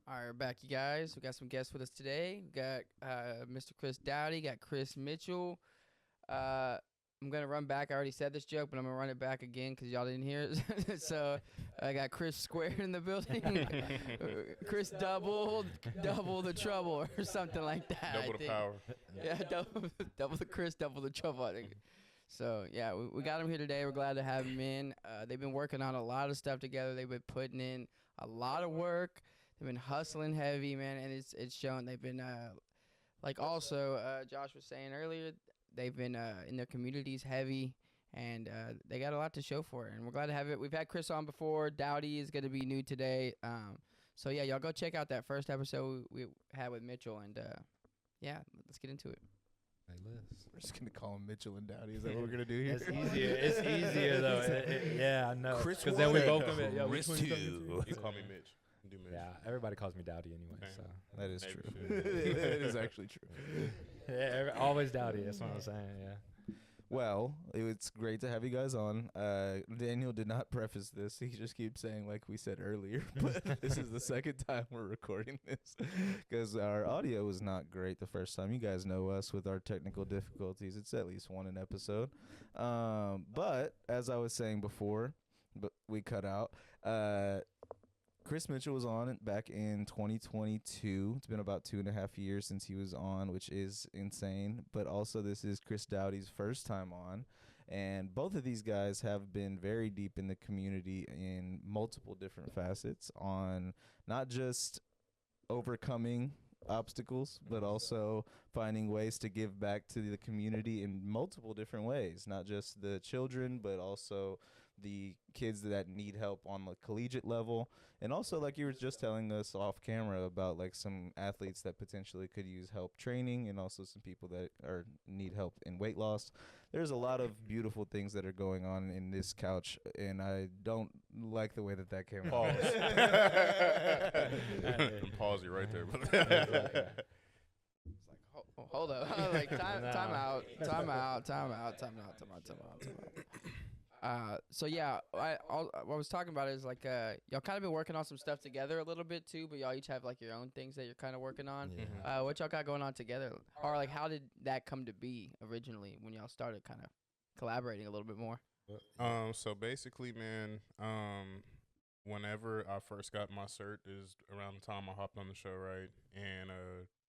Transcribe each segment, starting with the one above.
All right, we're back, you guys. We got some guests with us today. We got Mr. Chris Dowdy, got Chris Mitchell. I'm gonna run back. I already said this joke, but I'm gonna run it back again because y'all didn't hear it. So I got Chris Squared in the building. Chris double the trouble or something like that. Double the power. Yeah, double the Chris, double the trouble. I think. So yeah, we got him here today. We're glad to have him in. They've been working on a lot of stuff together. They've been putting in a lot of work. They've been hustling heavy, man, and it's shown. They've been like also Josh was saying earlier, they've been in their communities heavy, and they got a lot to show for it. And we're glad to have it. We've had Chris on before. Dowdy is gonna be new today. So yeah, y'all go check out that first episode we had with Mitchell, and yeah, let's get into it. Hey, Liz. We're just gonna call him Mitchell and Dowdy. Is that what we're gonna do here? It's easier. It's easier though. Yeah, I know. Chris Because then we one. both come in. Yeah, Chris which one you two. coming to? You call me Mitch. Do Mitch. Yeah, everybody calls me Dowdy anyway. Okay. So That is Maybe true. should. That is actually true. yeah, always Dowdy. That's what I'm saying. Yeah. Well, it's great to have you guys on. Daniel did not preface this. He just keeps saying, like we said earlier, but this is the second time we're recording this because our audio was not great the first time. You guys know us with our technical difficulties. It's at least one an episode. But as I was saying before, but we cut out. Chris Mitchell was on it back in 2022. It's been about 2.5 years since he was on, which is insane. But also, this is Chris Dowdy's first time on. And both of these guys have been very deep in the community in multiple different facets on not just overcoming obstacles, but also finding ways to give back to the community in multiple different ways, not just the children, but also the kids that need help on the collegiate level. And also, like you were just telling us off camera about like some athletes that potentially could use help training, and also some people that need help in weight loss. There's a lot of beautiful things that are going on in this couch, and I don't like the way that came out. Pause you right there. It's like, hold up. Like, time out. So yeah, I was talking about is like y'all kind of been working on some stuff together a little bit too, but y'all each have like your own things that you're kind of working on. Yeah. What y'all got going on together, or like how did that come to be originally when y'all started kind of collaborating a little bit more? So basically, man, whenever I first got my cert is around the time I hopped on the show, right? And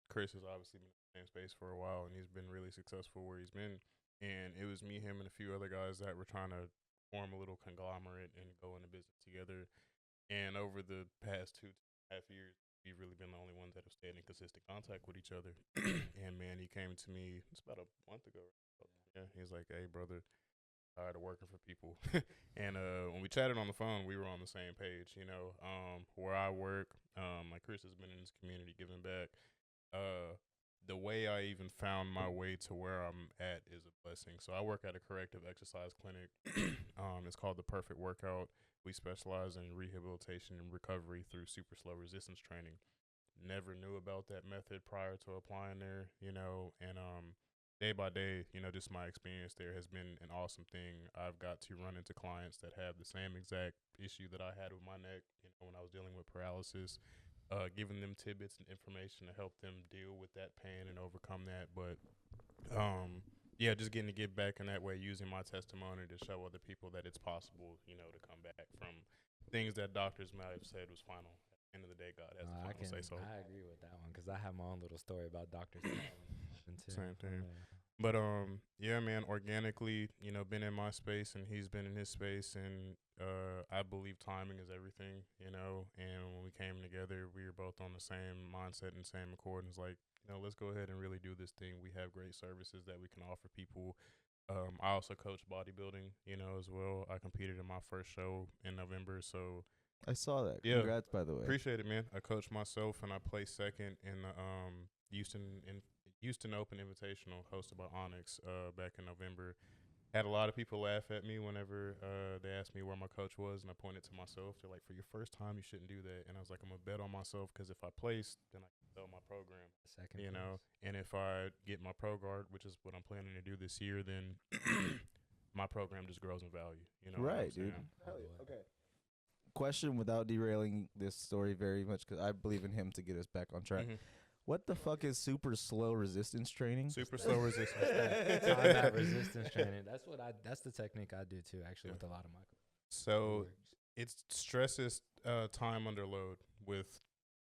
Chris has obviously been in the same space for a while, and he's been really successful where he's been. And it was me, him, and a few other guys that were trying to form a little conglomerate and go into business together. And over the past 2.5 years, we've really been the only ones that have stayed in consistent contact with each other. And, man, he came to me, it's about a month ago. Yeah, he's like, hey, brother, tired of working for people. And when we chatted on the phone, we were on the same page, you know. Where I work, like Chris has been in this community giving back. The way I even found my way to where I'm at is a blessing. So I work at a corrective exercise clinic. It's called The Perfect Workout. We specialize in rehabilitation and recovery through super slow resistance training. Never knew about that method prior to applying there, you know, and day by day, you know, just my experience there has been an awesome thing. I've got to run into clients that have the same exact issue that I had with my neck, you know, when I was dealing with paralysis. Giving them tidbits and information to help them deal with that pain and overcome that. But, yeah, just getting to give back in that way, using my testimony to show other people that it's possible, you know, to come back from things that doctors might have said was final. At the end of the day, God has the final say so. I agree with that one because I have my own little story about doctors. Same thing. But, yeah, man, organically, you know, been in my space and he's been in his space, and I believe timing is everything, you know, and when we came together, we were both on the same mindset and same accord, and it's like, you know, let's go ahead and really do this thing. We have great services that we can offer people. I also coach bodybuilding, you know, as well. I competed in my first show in November, so. I saw that. Yeah. Congrats, by the way. Appreciate it, man. I coached myself, and I placed second in the Houston Open Invitational hosted by Onyx back in November. Had a lot of people laugh at me whenever they asked me where my coach was, and I pointed to myself. They're like, for your first time, you shouldn't do that. And I was like, I'm going to bet on myself because if I place, then I can sell my program, Second, you know. And if I get my pro guard, which is what I'm planning to do this year, then my program just grows in value. You know Right, dude. Okay. question without derailing this story very much, because I believe in him to get us back on track. Mhm. What the fuck is super slow resistance training? Super slow resistance. Time at resistance training. That's the technique I do too, actually, Yeah. with a lot of my. So it stresses time under load with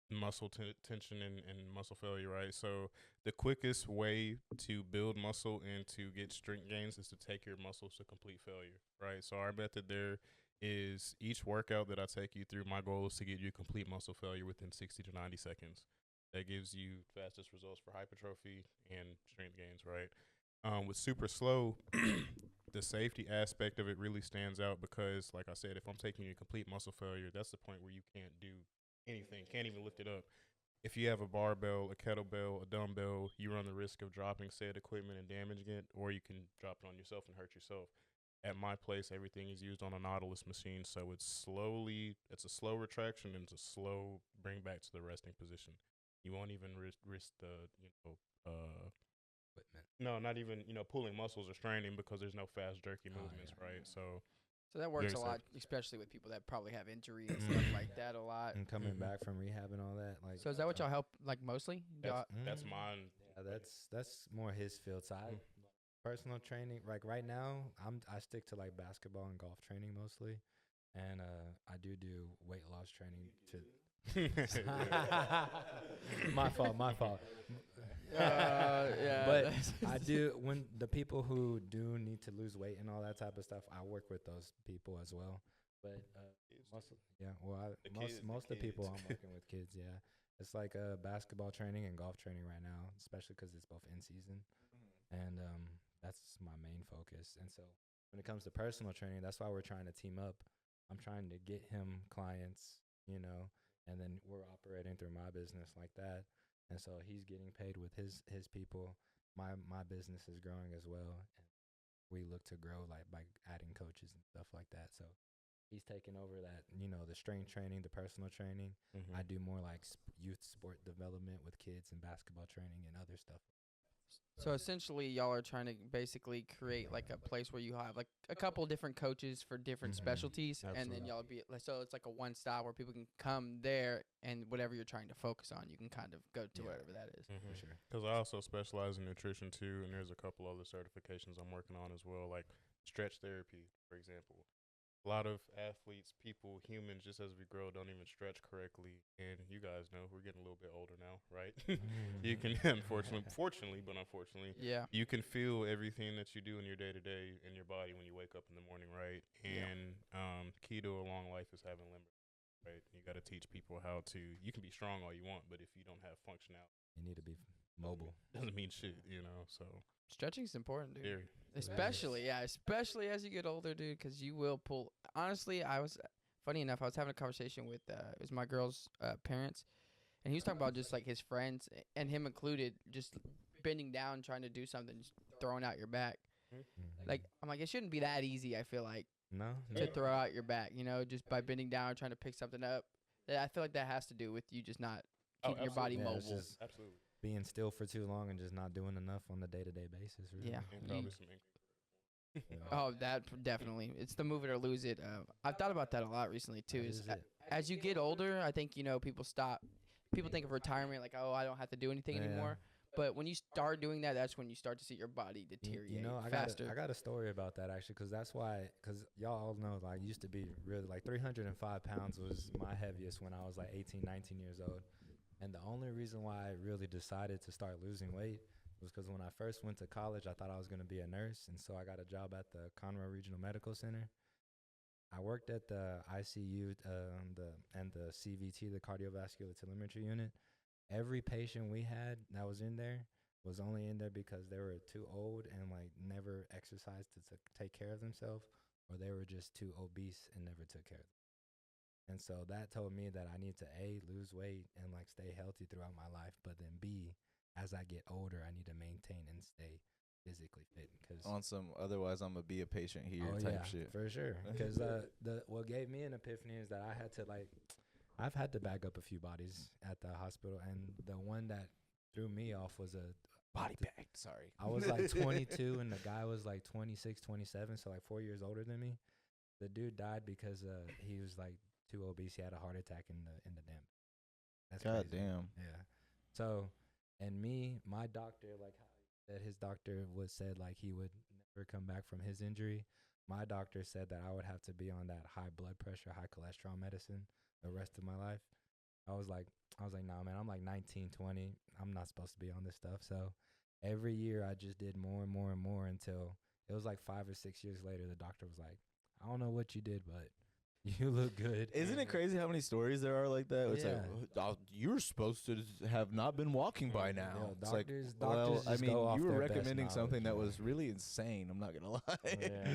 muscle tension and muscle failure, right? So the quickest way to build muscle and to get strength gains is to take your muscles to complete failure, right? So our method there is each workout that I take you through, my goal is to get you complete muscle failure within 60 to 90 seconds. That gives you fastest results for hypertrophy and strength gains, right? With super slow, the safety aspect of it really stands out because, like I said, if I'm taking you to complete muscle failure, that's the point where you can't do anything, can't even lift it up. If you have a barbell, a kettlebell, a dumbbell, you run the risk of dropping said equipment and damaging it, or you can drop it on yourself and hurt yourself. At my place, everything is used on a Nautilus machine, so it's a slow retraction and it's a slow bring back to the resting position. You won't even risk the, Equipment. no, not even, pulling muscles or straining because there's no fast, jerky movements, yeah. right? So So that works Very a lot, safe. especially with people that probably have injuries and stuff like that a lot. And coming Mhm. back from rehab and all that, like. So is that what y'all help like mostly? that's Mm, mine. Yeah, that's more his field side. Mm. Personal training, like right now, I stick to like basketball and golf training mostly, and I do weight loss training to. My fault. Yeah. But I do, when the people who do need to lose weight and all that type of stuff, I work with those people as well. But most of the people I'm working with kids, yeah. It's like basketball training and golf training right now, especially because it's both in season, and that's my main focus. And so when it comes to personal training, that's why we're trying to team up. I'm trying to get him clients, and then we're operating through my business like that. And so he's getting paid with his people. My business is growing as well, and we look to grow like by adding coaches and stuff like that. So he's taking over that, the strength training, the personal training. Mhm. I do more like youth sport development with kids and basketball training and other stuff. So essentially, y'all are trying to basically create like a place where you have like a couple different coaches for different Mhm. specialties, and then Absolutely. y'all be like, so it's like a one stop where people can come there and whatever you're trying to focus on, you can kind of go to Yeah. whatever that is. For sure. Because I also specialize in nutrition too, and there's a couple other certifications I'm working on as well, like stretch therapy, for example. A lot of athletes, people, humans, just as we grow, don't even stretch correctly. And you guys know we're getting a little bit older now, right? You can, fortunately, Yeah. you can feel everything that you do in your day to day in your body when you wake up in the morning, right? Yeah. And key to a long life is having limber, right? You got to teach people how to. You can be strong all you want, but if you don't have functionality, You need to be mobile. doesn't mean shit, So Stretching's important, dude. very. Especially as you get older, dude, because you will pull. Honestly, funny enough, I was having a conversation with it was my girl's parents, and he was talking about just like his friends and him included, just bending down trying to do something, just throwing out your back. Like I'm like, it shouldn't be that easy. I feel like no, to throw out your back, just by bending down trying to pick something up. I feel like that has to do with you just not keeping your body absolutely. Yeah, it's mobile. just Absolutely. being still for too long and just not doing enough on the day-to-day basis. Really. Yeah. And You- probably some Oh, definitely. It's the move it or lose it. I've thought about that a lot recently too. That Is is it. as you get older, I think people stop. People think of retirement like, oh, I don't have to do anything Yeah. anymore. But when you start doing that, that's when you start to see your body deteriorate I faster. got a story about that actually, because y'all all know, like, used to be really like 305 pounds was my heaviest when I was like 18, 19 years old. And the only reason why I really decided to start losing weight was because when I first went to college, I thought I was going to be a nurse. And so I got a job at the Conroe Regional Medical Center. I worked at the ICU and the CVT, the cardiovascular telemetry unit. Every patient we had that was in there was only in there because they were too old and like never exercised to take care of themselves, or they were just too obese and never took care of them. And so that told me that I need to A, lose weight and like stay healthy throughout my life, but then B, as I get older, I need to maintain and stay physically fit. Cause On some, otherwise I'm gonna be a patient here type shit. for sure. Because what gave me an epiphany is that I've had to bag up a few bodies at the hospital, and the one that threw me off was a Body bag. Sorry. I was like 22 and the guy was like 26, 27, so like 4 years older than me. The dude died because he was like too obese. He had a heart attack in the damn. That's God crazy. damn. Yeah. So, and my doctor, like how that his doctor would said like he would never come back from his injury. My doctor said that I would have to be on that high blood pressure, high cholesterol medicine the rest of my life. I was like, nah, man, I'm like 19, 20. I'm not supposed to be on this stuff. So every year I just did more and more and more until it was like 5 or 6 years later. The doctor was like, I don't know what you did, but you look good. Isn't it crazy how many stories there are like that? It's Yeah. like, you're supposed to have not been walking by now. Yeah, It's like, doctors well, I just mean, go off you were their best recommending something that knowledge, was really insane. I'm not going to lie. Yeah.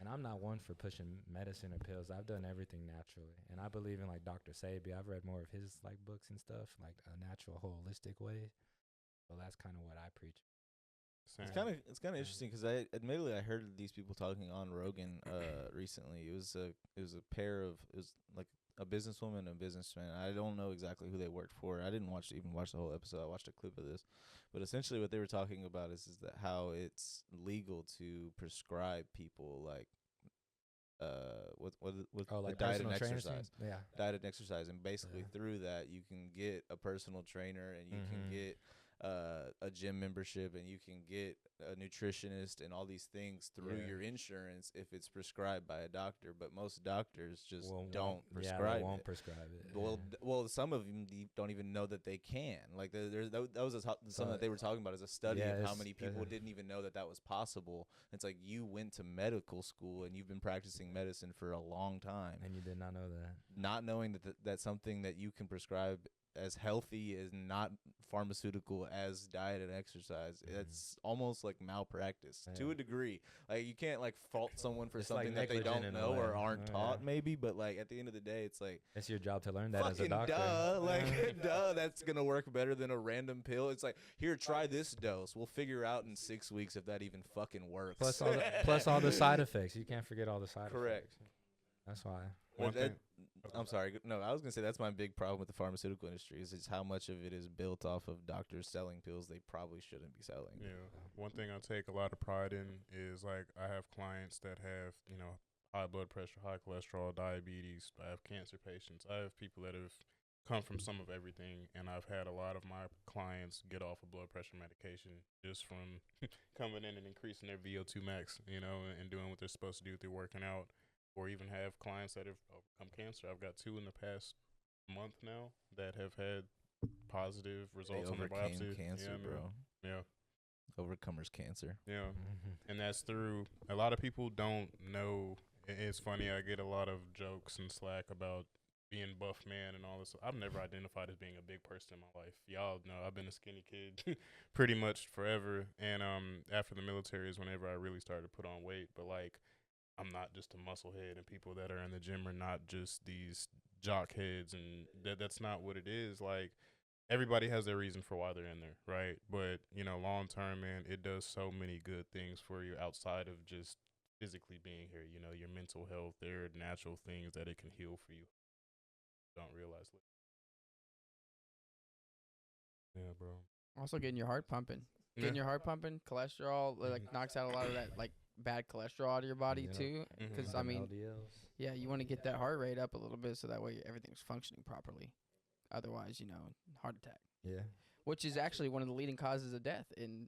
And I'm not one for pushing medicine or pills. I've done everything naturally. And I believe in like Dr. Sabi. I've read more of his like books and stuff, like a natural, holistic way. So that's kind of what I preach. Same. It's kind of interesting because I heard these people talking on Rogan recently. It was a pair of, it was like a businesswoman and a businessman. I don't know exactly who they worked for. I didn't even watch the whole episode. I watched a clip of this, but essentially what they were talking about is that how it's legal to prescribe people like Like diet and personal trainers exercise. Yeah. Diet and exercise, and basically Yeah. through that you can get a personal trainer and you can get a gym membership and you can get a nutritionist and all these things through Yeah. your insurance if it's prescribed by a doctor. But most doctors just Won't prescribe they won't it. prescribe it. Well, some of them don't even know that they can. Like that was something that they were talking about as a study of how many people didn't even know that was possible. It's like you went to medical school and you've been practicing medicine for a long time, And you did not know that. not knowing that's something that you can prescribe as healthy as not pharmaceutical as diet and exercise. It's almost like malpractice to a degree. Like you can't like fault someone for It's something like that they don't negligent in a know or way. aren't taught maybe, but like at the end of the day it's like It's your job to learn that as a fucking doctor. duh, like duh, that's gonna work better than a random pill. It's like, here, try this dose. We'll figure out in 6 weeks if that even fucking works. Plus all the side effects. You can't forget all the side Correct. effects. That's why. One thing. I'm sorry. No, I was gonna say that's my big problem with the pharmaceutical industry is how much of it is built off of doctors selling pills they probably shouldn't be selling. Yeah. One thing I take a lot of pride in is like I have clients that have, high blood pressure, high cholesterol, diabetes. I have cancer patients. I have people that have come from some of everything, and I've had a lot of my clients get off of blood pressure medication just from coming in and increasing their VO2 max, and doing what they're supposed to do through working out. Or even have clients that have overcome cancer. I've got 2 in the past month now that have had positive results on their biopsy. Cancer, bro. Yeah. Overcomers cancer. Yeah. And that's through, a lot of people don't know. It's funny, I get a lot of jokes and slack about being buff man and all this. I've never identified as being a big person in my life. Y'all know I've been a skinny kid pretty much forever. And after the military is whenever I really started to put on weight. But like, I'm not just a muscle head, and people that are in the gym are not just these jock heads, and that's not what it is. Like, everybody has their reason for why they're in there, right? But, long term, man, it does so many good things for you outside of just physically being here. Your mental health, there are natural things that it can heal for you. Don't realize it. Yeah, bro. Also getting your heart pumping. Getting your heart pumping, cholesterol, like knocks out a lot of that like bad cholesterol out of your body too. Because I mean, LDLs. yeah, you want to get that heart rate up a little bit so that way everything's functioning properly. Otherwise, heart attack, Yeah. which is actually one of the leading causes of death in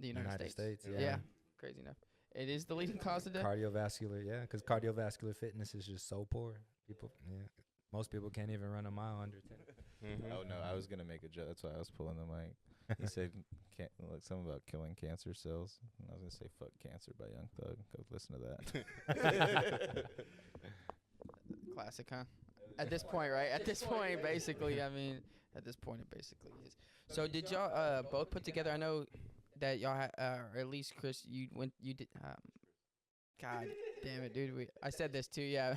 the United States. Yeah. Crazy enough. It is the leading cause of death. Cardiovascular, yeah, because cardiovascular fitness is just so poor. Most people can't even run a mile under 10. Oh no, I was gonna make a joke. That's why I was pulling the mic. He said something about killing cancer cells. And I was gonna say "Fuck Cancer" by Young Thug. Go listen to that. Classic, huh? At this point, right? At this point, basically, I mean, at this point, it basically is. So, did y'all both put together? I know that y'all had, or at least Chris, you did. God damn it, dude! I said this too, yeah.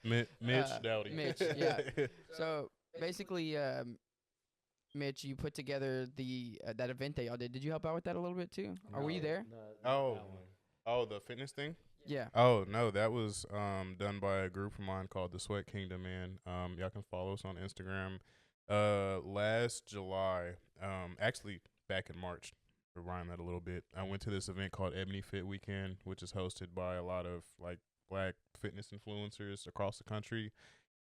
Mitch Dowdy. Mitch, yeah. So basically, Mitch, you put together the that event that y'all did. Did you help out with that a little bit too? Or were you there? Oh, the fitness thing? Yeah. Oh, no, that was done by a group of mine called the Sweat Kingdom, man. Y'all can follow us on Instagram. Last July, actually back in March, to rhyme that a little bit, I went to this event called Ebony Fit Weekend, which is hosted by a lot of like black fitness influencers across the country.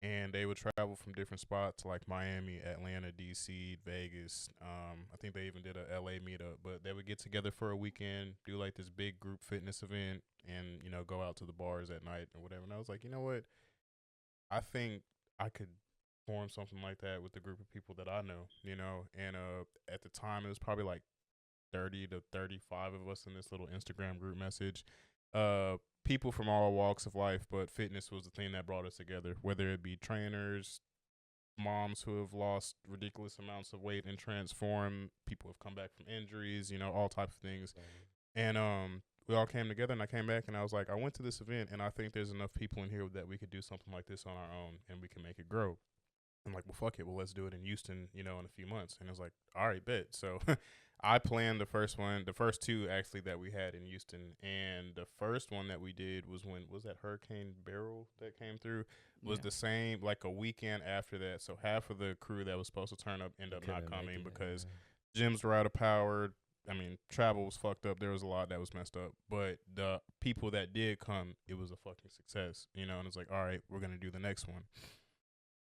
and they would travel from different spots like Miami, Atlanta, DC, Vegas. I think they even did a LA meetup, but they would get together for a weekend, do like this big group fitness event, and go out to the bars at night or whatever. And I was like, you know what? I think I could form something like that with the group of people that I know, And at the time, it was probably like 30 to 35 of us in this little Instagram group message. People from all walks of life, but fitness was the thing that brought us together, whether it be trainers, moms who have lost ridiculous amounts of weight and transformed, people who have come back from injuries, all types of things. And we all came together, and I came back, and I was like, I went to this event, and I think there's enough people in here that we could do something like this on our own, and we can make it grow. I'm like, well, fuck it. Well, let's do it in Houston, in a few months. And it was like, all right, bet. So I planned the first two actually that we had in Houston. And the first one that we did was was that Hurricane Beryl that came through? Was the same, like a weekend after that. So half of the crew that was supposed to turn up ended up not coming because gyms were out of power. I mean, travel was fucked up. There was a lot that was messed up. But the people that did come, it was a fucking success, And it's like, all right, we're going to do the next one.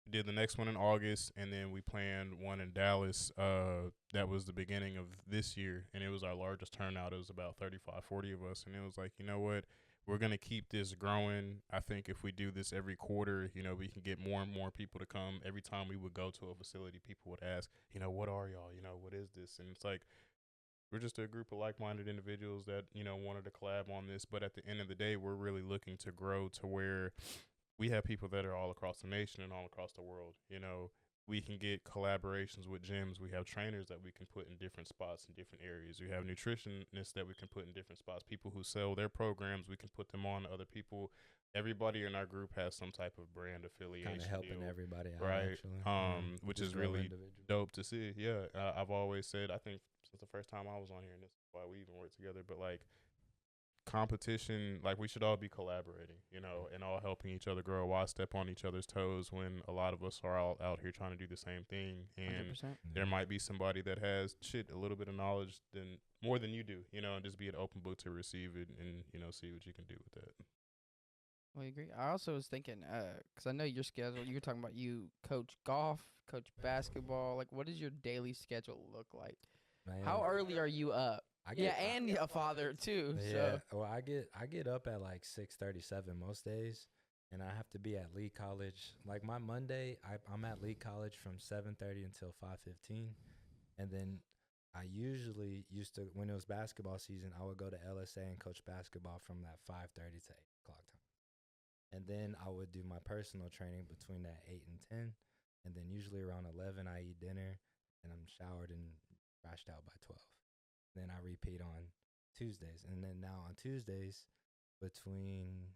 Did the next one in August, and then we planned one in Dallas. That was the beginning of this year, and it was our largest turnout. It was about 35, 40 of us, and it was like, you know what? We're going to keep this growing. I think if we do this every quarter, we can get more and more people to come. Every time we would go to a facility, people would ask, what are y'all? What is this? And it's like, we're just a group of like-minded individuals that, wanted to collab on this. But at the end of the day, we're really looking to grow to where we have people that are all across the nation and all across the world. We can get collaborations with gyms. We have trainers that we can put in different spots in different areas. We have nutritionists that we can put in different spots. People who sell their programs, we can put them on to other people. Everybody in our group has some type of brand affiliation. Kind of helping everybody out, right? Actually. Which is really dope to see. Yeah, I've always said, I think since the first time I was on here, and this is why we even work together, but like, competition, like we should all be collaborating, and all helping each other grow. Why step on each other's toes when a lot of us are all out here trying to do the same thing? And 100%. there might be somebody that has a little bit of knowledge more than you do, and just be an open book to receive it and see what you can do with that. Well, I agree. I also was thinking, because I know your schedule. You were talking about you coach golf, coach basketball. Like, what does your daily schedule look like? Man, How early are you up? And a father too. Yeah. So. Well, I get up at like 6:37 most days, and I have to be at Lee College. Like my Monday, I'm at Lee College from 7:30 until 5:15, and then I usually used to, when it was basketball season, I would go to LSA and coach basketball from that 5:30 to 8 o'clock time, and then I would do my personal training between that 8 and 10, and then usually around 11 I eat dinner, and I'm showered and trashed out by 12. Then I repeat on Tuesdays. And then now on Tuesdays between,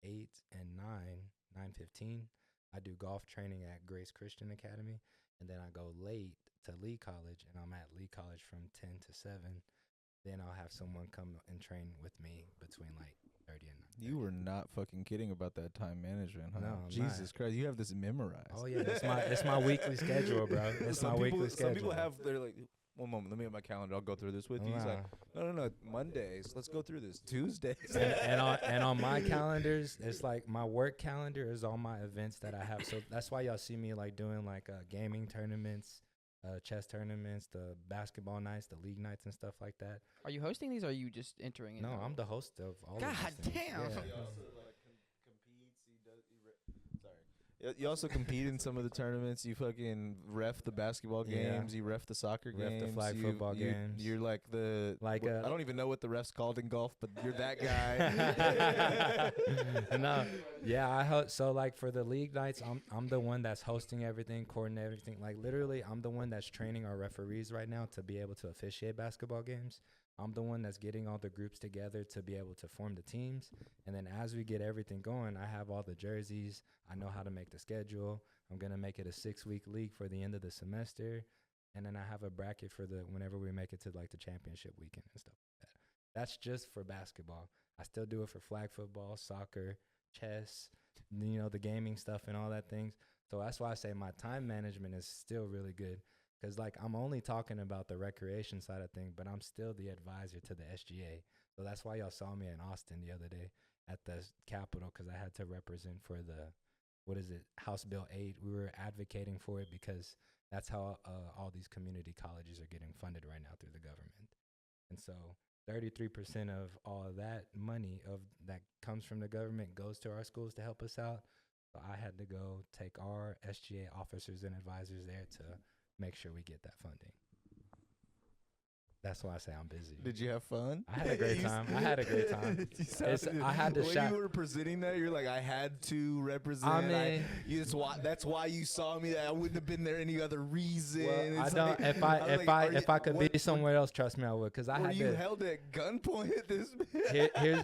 8 and 9:15, I do golf training at Grace Christian Academy. And then I go late to Lee College, and I'm at Lee College from 10 to 7. Then I'll have someone come and train with me between like 30 and 9:30. You were not fucking kidding about that time management, huh? No, I'm Jesus not. Christ, you have this memorized. Oh, yeah, it's my weekly schedule, bro. It's my weekly schedule. Some people have, they're like, one moment, let me get my calendar. I'll go through this with you. He's like, no, Mondays. Let's go through this. Tuesdays. and on my calendars, it's like my work calendar is all my events that I have. So that's why y'all see me like doing like gaming tournaments, chess tournaments, the basketball nights, the league nights, and stuff like that. Are you hosting these, or are you just entering in? No, I'm the host of all of God these things. damn. Yeah. You also compete in some of the tournaments. You fucking ref the basketball games. You ref the soccer games. Ref the flag football games. You're like the I don't even know what the ref's called in golf, but you're that guy. No, yeah, so like for the league nights, I'm the one that's hosting everything, coordinating everything. Like literally, I'm the one that's training our referees right now to be able to officiate basketball games. I'm the one that's getting all the groups together to be able to form the teams. And then as we get everything going, I have all the jerseys. I know how to make the schedule. I'm going to make it a 6-week league for the end of the semester. And then I have a bracket for whenever we make it to like the championship weekend and stuff like that. That's just for basketball. I still do it for flag football, soccer, chess, the gaming stuff and all that things. So that's why I say my time management is still really good. Because, like, I'm only talking about the recreation side of things, but I'm still the advisor to the SGA. So that's why y'all saw me in Austin the other day at the Capitol, because I had to represent for what is it, House Bill 8. We were advocating for it because that's how all these community colleges are getting funded right now through the government. And so 33% of all of that money of that comes from the government goes to our schools to help us out. So I had to go take our SGA officers and advisors there to make sure we get that funding. That's why I say I'm busy. Did you have fun? I had a great time. I had a great time. I had to when shout. you were presenting that, you're like, I had to represent. I mean, that's why you saw me. That I wouldn't have been there any other reason. Well, I It's don't. like, If I could be somewhere else, trust me, I would. Cause I were had you to. held at gunpoint at this?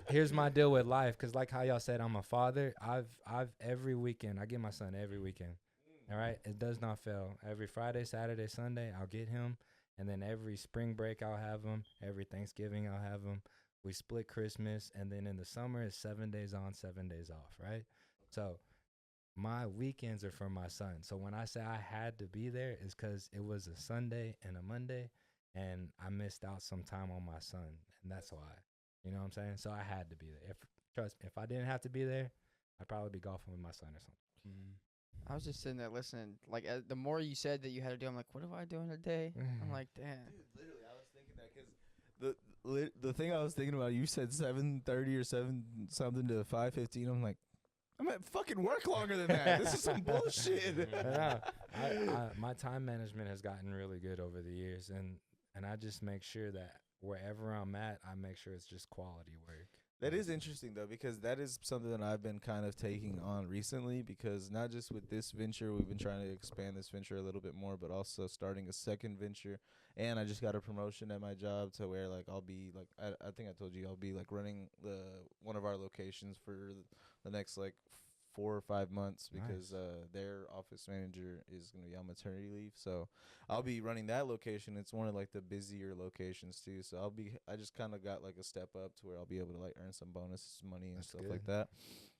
Here's my deal with life. Cause like how y'all said, I'm a father. I've every weekend. I get my son every weekend. All right, it does not fail. Every Friday, Saturday, Sunday, I'll get him. And then every spring break, I'll have them. Every Thanksgiving, I'll have them. We split Christmas. And then in the summer, it's 7 days on, 7 days off, right? So my weekends are for my son. So when I say I had to be there, it's because it was a Sunday and a Monday, and I missed out some time on my son. And that's why. You know what I'm saying? So I had to be there. Trust me, if I didn't have to be there, I'd probably be golfing with my son or something. I was just sitting there listening. Like, the more you said that you had to do, I'm like, what am I doing today? I'm like, damn. Dude, literally, I was thinking that because the thing I was thinking about, you said 7:30 or 7 something to 5:15. I'm like, I'm at fucking work longer than that. This is some bullshit. Yeah, my time management has gotten really good over the years, and I just make sure that wherever I'm at, I make sure it's just quality work. That is interesting, though, because that is something that I've been kind of taking on recently, because not just with this venture, we've been trying to expand this venture a little bit more, but also starting a second venture. And I just got a promotion at my job to where, like, I'll be, like, I think I told you, I'll be, like, running one of our locations for the next, like, 4 or 5 months, because their office manager is going to be on maternity leave. So I'll be running that location. It's one of like the busier locations too. So I just kind of got like a step up to where I'll be able to like earn some bonus money and stuff like that.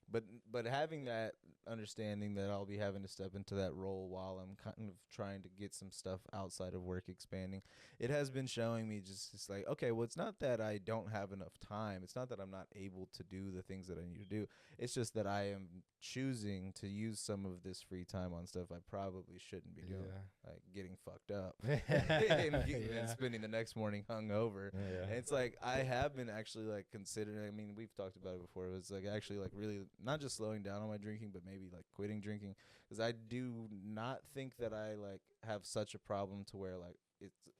But having that understanding that I'll be having to step into that role while I'm kind of trying to get some stuff outside of work expanding, it has been showing me just like, okay, well, it's not that I don't have enough time. It's not that I'm not able to do the things that I need to do. It's just that I am choosing to use some of this free time on stuff I probably shouldn't be doing, like getting fucked up and spending the next morning hungover. And it's like I have been actually like considering. I mean, we've talked about it before. It was like actually like really not just slowing down on my drinking, but maybe like quitting drinking, because I do not think that I like have such a problem to where like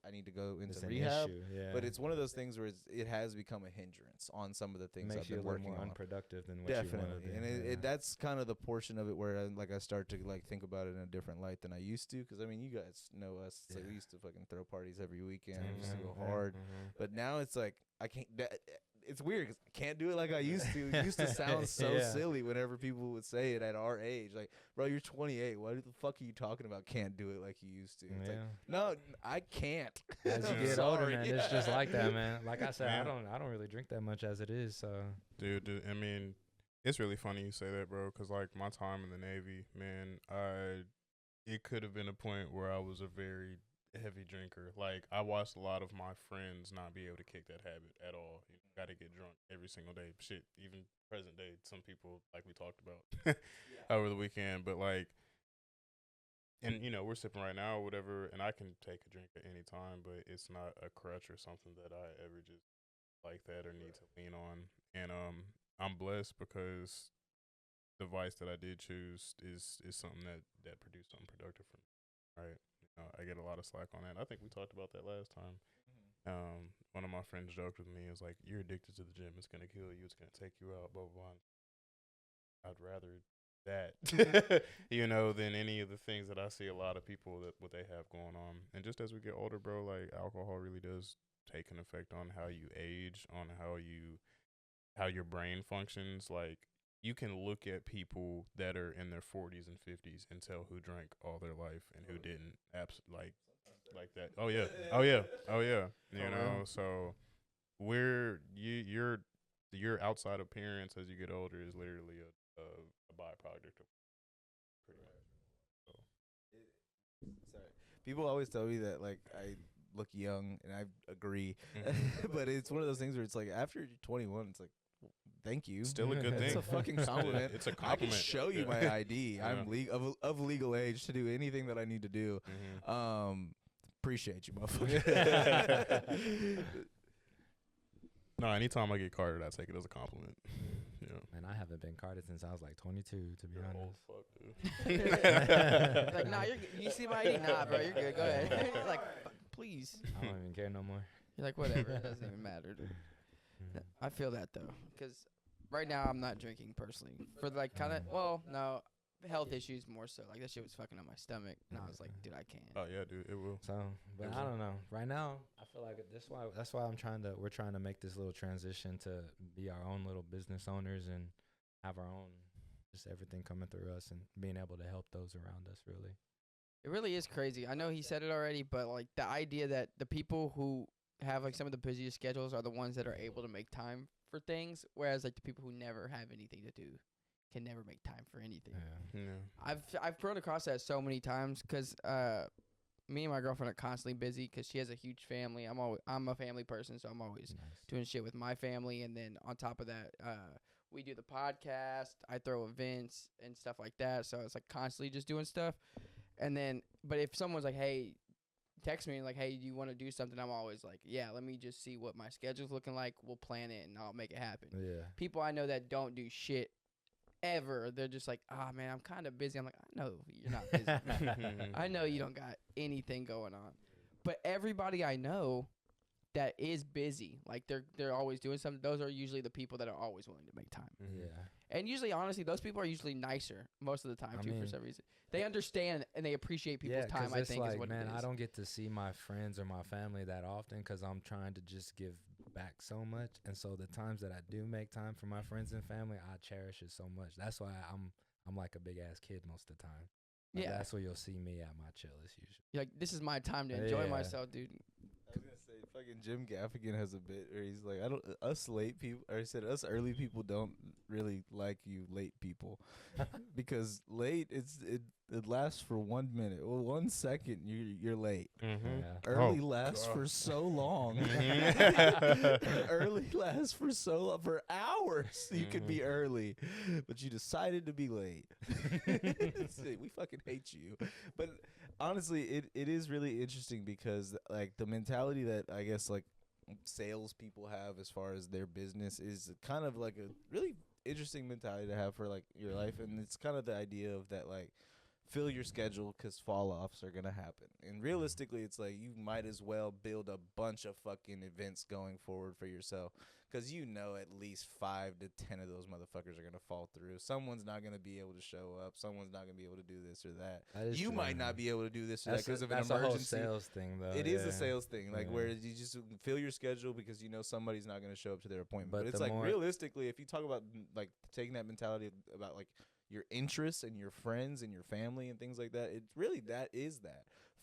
I need to go into rehab. But it's one of those things where it has become a hindrance on some of the things I've been working on. Unproductive than what Definitely. you want to do. And that's kind of the portion of it where I start to like think about it in a different light than I used to, because I mean, you guys know us. It's like we used to fucking throw parties every weekend. We used to go hard. But now it's like I can't. It's weird because I can't do it like I used to. It used to sound so silly whenever people would say it at our age. Like, bro, you're 28. What the fuck are you talking about? Can't do it like you used to. It's like, no, I can't. As you get older, man, it's just like that, man. Like I said, I don't really drink that much as it is. So, dude, I mean, it's really funny you say that, bro, because like my time in the Navy, man, it could have been a point where I was a very heavy drinker. Like, I watched a lot of my friends not be able to kick that habit at all. You got to get drunk every single day. Shit, even present day, some people, like we talked about over the weekend. But like, and you know, we're sipping right now or whatever, and I can take a drink at any time, but it's not a crutch or something that I ever just like that or need to lean on. And I'm blessed because the vice that I did choose is something that produced something productive for me, right? I get a lot of slack on that. I think we talked about that last time. One of my friends joked with me, is like, you're addicted to the gym. It's going to kill you. It's going to take you out, blah, blah, blah. I'd rather that, than any of the things that I see a lot of people what they have going on. And just as we get older, bro, like alcohol really does take an effect on how you age, on how your brain functions. Like, you can look at people that are in their 40s and 50s and tell who drank all their life and who didn't. Like that. Oh yeah. You know, so your outside appearance as you get older is literally a byproduct of pretty much. So. Sorry. People always tell me that like I look young, and I agree. But it's one of those things where it's like after you're 21, it's like thank you. Still a good It's thing. It's a fucking compliment. It's a I can compliment. show you Yeah. my ID. Yeah. I'm of legal age to do anything that I need to do. Appreciate you, motherfucker. No, anytime I get carded, I take it as a compliment. Yeah. And I haven't been carded since I was like 22, to be You're old honest. fuck, dude. Like, nah, you're good. You see my ID? Nah, bro, you're good. Go ahead. Like, please. I don't even care no more. You're like, whatever. It doesn't even matter, dude. I feel that though, because right now I'm not drinking personally. For like kind of, well, no, health issues more so. Like that shit was fucking up my stomach, and I was like, dude, I can't. Oh yeah, dude, it will. So, but I don't know. Right now, I feel like that's why we're trying to make this little transition to be our own little business owners and have our own, just everything coming through us and being able to help those around us, really. It really is crazy. I know he said it already, but like the idea that the people who have like some of the busiest schedules are the ones that are able to make time for things, whereas like the people who never have anything to do can never make time for anything. Yeah. Yeah. I've run across that so many times because me and my girlfriend are constantly busy because she has a huge family. I'm a family person, so I'm always Nice. doing shit with my family, and then on top of that, we do the podcast. I throw events and stuff like that, so it's like constantly just doing stuff. And then, but if someone's like, "Hey," text me and like, "Hey, do you want to do something?" I'm always like, "Yeah, let me just see what my schedule's looking like. We'll plan it and I'll make it happen." Yeah. People I know that don't do shit ever, they're just like, "Ah, man, I'm kind of busy." I'm like, "I know you're not busy. I know you don't got anything going on." But everybody I know that is busy, like they're always doing something, those are usually the people that are always willing to make time. Mhm. Yeah. And usually, honestly, those people are usually nicer most of the time I too, for mean- some reason. They understand and they appreciate people's Yeah, 'cause time, I it's think, like, is what man, it is. I don't get to see my friends or my family that often because I'm trying to just give back so much. And so the times that I do make time for my friends and family, I cherish it so much. That's why I'm like a big ass kid most of the time. Like, Yeah. that's where you'll see me at my chillest usually. You're like, this is my time to enjoy Yeah. myself, dude. I was gonna say, fucking Jim Gaffigan has a bit where he's like, us late people, or he said, us early people don't really like you late people, because late it lasts for 1 minute, well, 1 second you're late. Mhm. Yeah. Early Oh, lasts God. for so long. Mhm. Early lasts for hours. You could be early, but you decided to be late. We fucking hate you. But honestly, it is really interesting because like the mentality that I guess like salespeople have as far as their business is kind of like a really interesting mentality to have for like your life, and it's kind of the idea of that like fill your schedule because fall offs are gonna happen. And realistically, it's like you might as well build a bunch of fucking events going forward for yourself, because you know at least 5 to 10 of those motherfuckers are gonna fall through. Someone's not gonna be able to show up. Someone's not gonna be able to do this or that. That is You true, might man. not be able to do this or that because of an that's a whole emergency. sales thing, though. It is yeah. a sales thing, like Yeah. where you just fill your schedule because you know somebody's not going to show up to their appointment. But But it's the like more- realistically, if you talk about like taking that mentality about like your interests and your friends and your family and things like that, it's really that.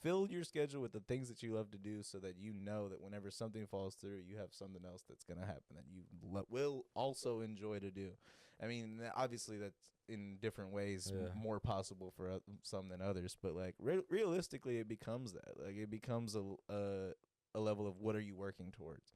Fill your schedule with the things that you love to do, so that you know that whenever something falls through, you have something else that's going to happen that you will also enjoy to do. I mean, obviously that's in different ways Yeah. more possible for some than others, but like realistically, it becomes that. Like it becomes a level of what are you working towards?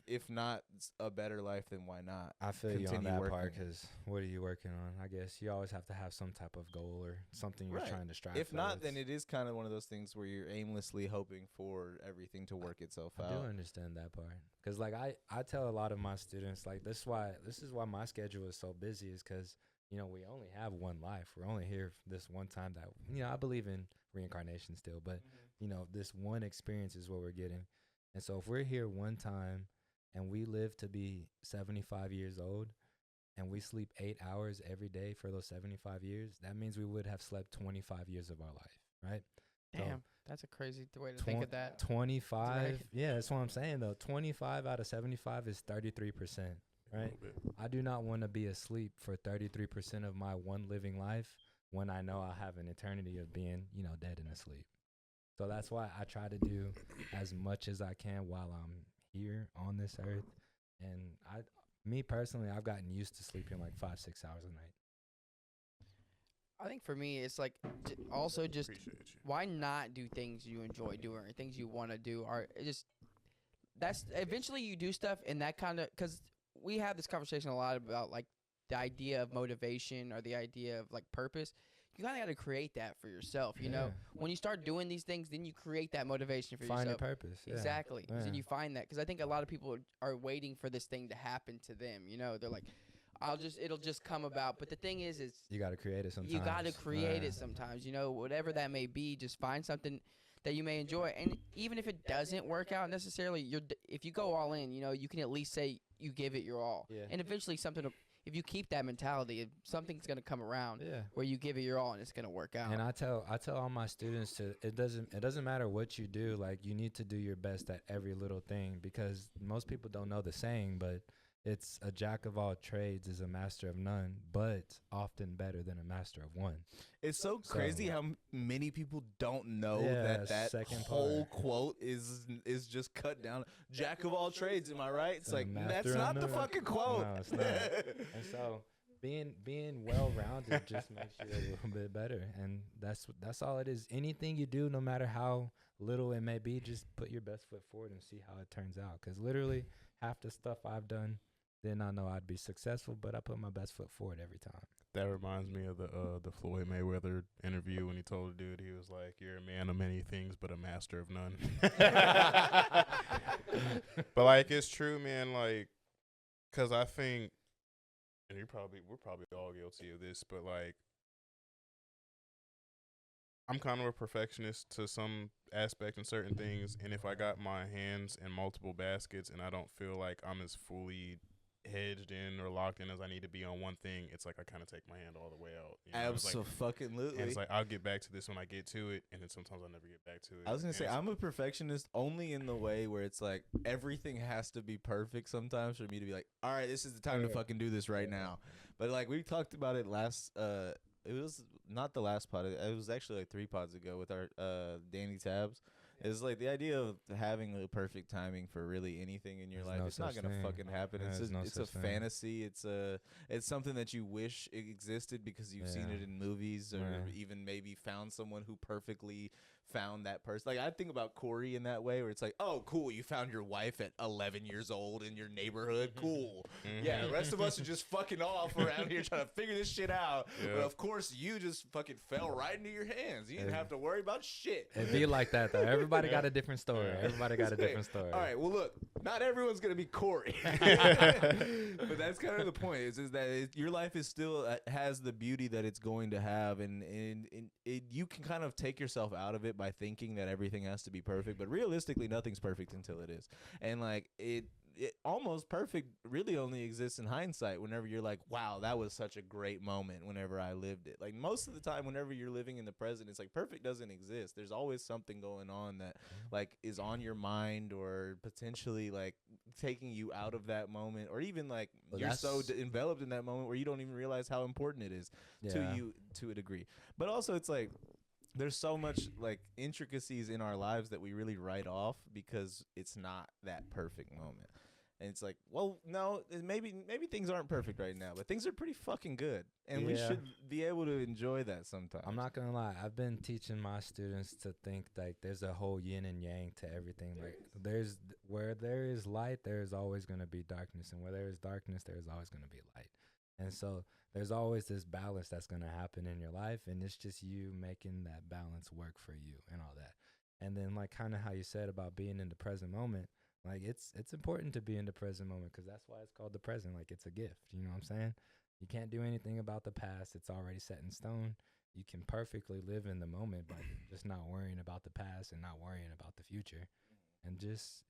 If not a better life, then why not? I feel you on continue that working. part, because what are you working on? I guess you always have to have some type of goal or something you're Right. trying to strive If for. not, then It's- it is kind of one of those things where you're aimlessly hoping for everything to work itself I do out. understand that part, because like I tell a lot of my students, like this is why my schedule is so busy, is because we only have one life. We're only here this one time. That I believe in reincarnation still, but this one experience is what we're getting. And so if we're here one time and we live to be 75 years old and we sleep 8 hours every day for those 75 years, that means we would have slept 25 years of our life, right? So Damn, that's a crazy way to think of that. 25. Right. Yeah, that's what I'm saying, though. 25 out of 75 is 33%, A right? little bit. I do not want to be asleep for 33% of my one living life when I know I have an eternity of being, dead and asleep. So that's why I try to do as much as I can while I'm here on this earth. And me personally, I've gotten used to sleeping like 5-6 hours a night. I think for me, it's like also just Appreciate you. why not do things you enjoy doing or things you want to do, or that's eventually you do stuff and that kind of, because we have this conversation a lot about like the idea of motivation or the idea of like purpose. You kind of got to create that for yourself. You know, when you start doing these things, then you create that motivation for Find your yourself. purpose. Yeah. Exactly. Yeah. Then you find that, because I think a lot of people are waiting for this thing to happen to them. You know, they're like, it'll just come about. But the thing is You got to create it sometimes. you got to create it sometimes. You know, whatever that may be, just find something that you may enjoy. And even if it doesn't work out necessarily, if you go all in, you know, you can at least say you give it your all. Yeah. And eventually if you keep that mentality, something's going to come around Yeah. where you give it your all and it's going to work out. And I tell all my students it doesn't matter what you do, like you need to do your best at every little thing, because most people don't know the saying, but it's a jack of all trades is a master of none, but often better than a master of one. It's so crazy how many people don't know that second whole part. quote is just cut down. Jack of all trades, am I right? It's A like, master that's of not the none. fucking quote. No, it's not. And so being well-rounded just makes you a little bit better, and that's all it is. Anything you do, no matter how little it may be, just put your best foot forward and see how it turns out, because literally half the stuff I've done did not know I'd be successful, but I put my best foot forward every time. That reminds me of the Floyd Mayweather interview when he told the dude, he was like, "You're a man of many things, but a master of none." But like, it's true, man. Like, cause I think, and we're probably all guilty of this, but like, I'm kind of a perfectionist to some aspect in certain things, and if I got my hands in multiple baskets and I don't feel like I'm as fully hedged in or locked in as I need to be on one thing, it's like I kind of take my hand all the way out. You know? Absolutely. And it's like, I'll get back to this when I get to it, and then sometimes I'll never get back to it. I was gonna say, I'm a perfectionist only in the way where it's like everything has to be perfect sometimes for me to be like, all right, this is the time to fucking do this right now. But like we talked about it last, it was not the last pod, it was actually like 3 pods ago with our Danny Tabs. It's like the idea of having the perfect timing for really anything in your life. It's not gonna fucking happen. It's a fantasy. It's something that you wish it existed because you've seen it in movies, or even maybe found someone who perfectly found that person. Like I think about Corey in that way, where it's like, oh, cool, you found your wife at 11 years old in your neighborhood. Cool. Yeah, the rest of us are just fucking off around here trying to figure this shit out. But of course, you just fucking fell right into your hands. You didn't have to worry about shit. It'd be like that though. Everybody got a different story. Everybody got a different story. All right, well look, not everyone's gonna be Corey, but that's kind of the point. Is that your life is still has the beauty that it's going to have, and you can kind of take yourself out of it by thinking that everything has to be perfect, but realistically nothing's perfect until it is. And like it almost perfect really only exists in hindsight, whenever you're like, wow, that was such a great moment whenever I lived it. Like most of the time whenever you're living in the present, it's like perfect doesn't exist. There's always something going on that like is on your mind, or potentially like taking you out of that moment, or even like you're so enveloped in that moment where you don't even realize how important it is to you to a degree. But also it's like there's so much like intricacies in our lives that we really write off because it's not that perfect moment. And it's like, well, no, maybe things aren't perfect right now, but things are pretty fucking good, and we should be able to enjoy that sometimes. I'm not gonna lie, I've been teaching my students to think like there's a whole yin and yang to everything. Like where there is light, there is always gonna be darkness, and where there is darkness, there is always gonna be light. And so there's always this balance that's going to happen in your life, and it's just you making that balance work for you and all that. And then like kind of how you said about being in the present moment, like it's important to be in the present moment, because that's why it's called the present. Like it's a gift, you know what I'm saying? You can't do anything about the past. It's already set in stone. You can perfectly live in the moment by just not worrying about the past and not worrying about the future, and just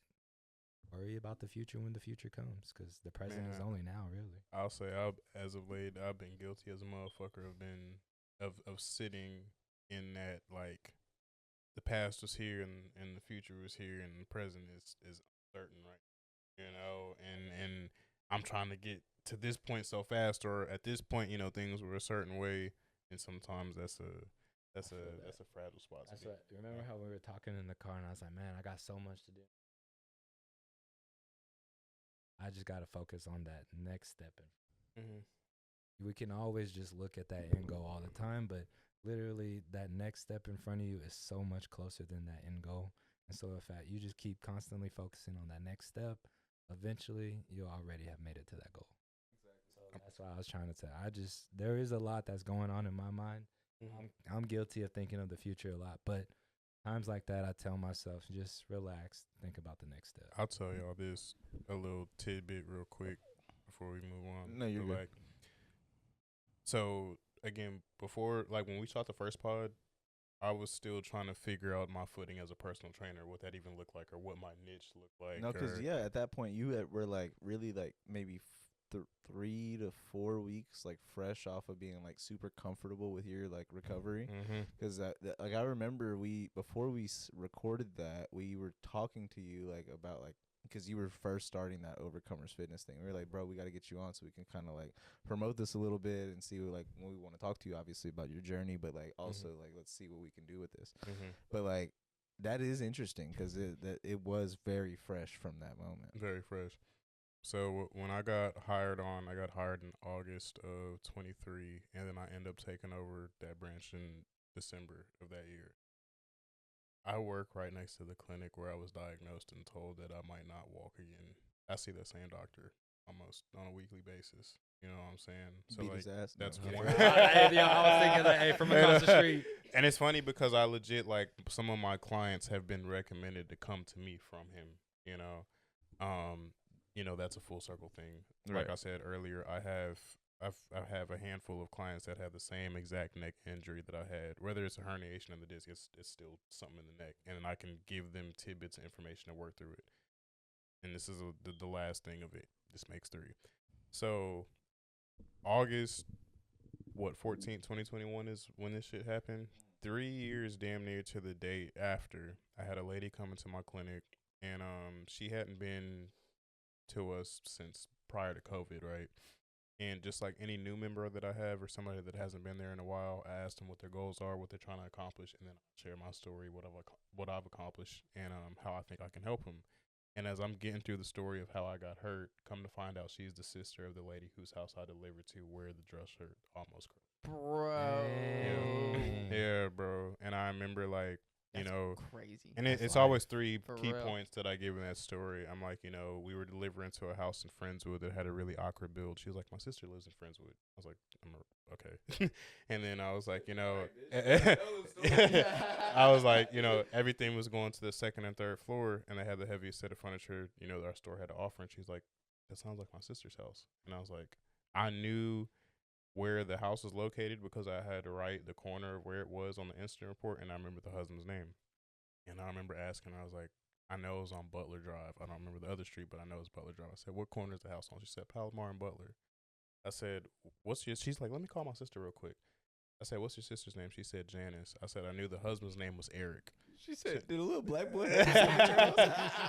worry about the future when the future comes, because the present is only now, really. I'll say, as of late, I've been guilty as a motherfucker of sitting in that, like, the past was here and the future was here and the present is uncertain, right? You know, and I'm trying to get to this point so fast, or at this point, you know, things were a certain way, and sometimes that's a fragile spot. That's what. Remember how we were talking in the car, and I was like, man, I got so much to do. I just got to focus on that next step. We can always just look at that end goal all the time, but literally that next step in front of you is so much closer than that end goal. And so if you just keep constantly focusing on that next step, eventually you'll already have made it to that goal. So that's what I was trying to say. There is a lot that's going on in my mind. I'm guilty of thinking of the future a lot, but times like that, I tell myself, just relax, think about the next step. I'll tell y'all this, a little tidbit real quick before we move on. No, you're But, good. like, so again, before, like, when we shot the first pod, I was still trying to figure out my footing as a personal trainer, what that even looked like, or what my niche looked like. No, because or- yeah, at that point were like really like maybe 3 to 4 weeks like fresh off of being like super comfortable with your like recovery. Mhm. Because like I remember before we recorded that, we were talking to you like about like, because you were first starting that Overcomers Fitness thing. We were like, bro, we got to get you on so we can kind of like promote this a little bit and see what, like, we want to talk to you obviously about your journey, but like also like let's see what we can do with this. But like that is interesting because it was very fresh from that moment. Very fresh. So when I got hired in August of 23, and then I ended up taking over that branch in December of that year. I work right next to the clinic where I was diagnosed and told that I might not walk again. I see that same doctor almost on a weekly basis. You know what I'm saying? So Beat like his ass. that's No. one. I was thinking that, hey, from across the street. And it's funny because I legit, like, some of my clients have been recommended to come to me from him. You know, that's a full circle thing. Like Right. I said earlier, I have a handful of clients that have the same exact neck injury that I had. Whether it's a herniation of the disc, it's still something in the neck, and I can give them tidbits of information to work through it. And this is the last thing of it. This makes 3. So August 14th, 2021 is when this shit happened. 3 years damn near to the date after, I had a lady come into my clinic, and she hadn't been to us since prior to COVID, right? And just like any new member that I have or somebody that hasn't been there in a while, I asked them what their goals are, what they're trying to accomplish, and then I share my story, what I've accomplished, and how I think I can help them. And as I'm getting through the story of how I got hurt, come to find out she's the sister of the lady whose house I delivered to, where the dress shirt almost crushed. Bro. Yeah, bro. And I remember, like, That's you know, crazy. and That's it's life. always 3 For key real. points that I give in that story. I'm like, you know, we were delivering to a house in Friendswood that had a really awkward build. She was like, my sister lives in Friendswood. I was like, okay. And then I was like, you know, I was like, you know, everything was going to the 2nd and 3rd floor, and they had the heaviest set of furniture, you know, that our store had to offer. And she's like, that sounds like my sister's house. And I was like, I knew where the house was located because I had to write the corner of where it was on the incident report, and I remember the husband's name. And I remember asking, I was like, I know it was on Butler Drive. I don't remember the other street, but I know it's Butler Drive. I said, what corner is the house on? She said, Palomar and Butler. I said, she's like, let me call my sister real quick. I said, what's your sister's name? She said, Janice. I said, I knew the husband's name was Eric. She said, "Did a little black boy?"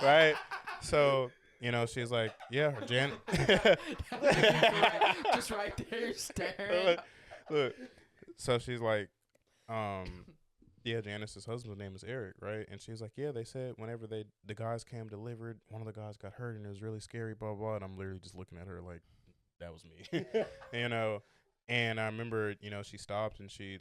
Right? So, you know, she's like, yeah, Janet. Just right there staring. Look. So she's like, yeah, Janice's husband's name is Eric, right? And she's like, yeah, they said whenever the guys came delivered, one of the guys got hurt and it was really scary, blah, blah. And I'm literally just looking at her like, that was me, you know? And I remember, you know, she stopped and she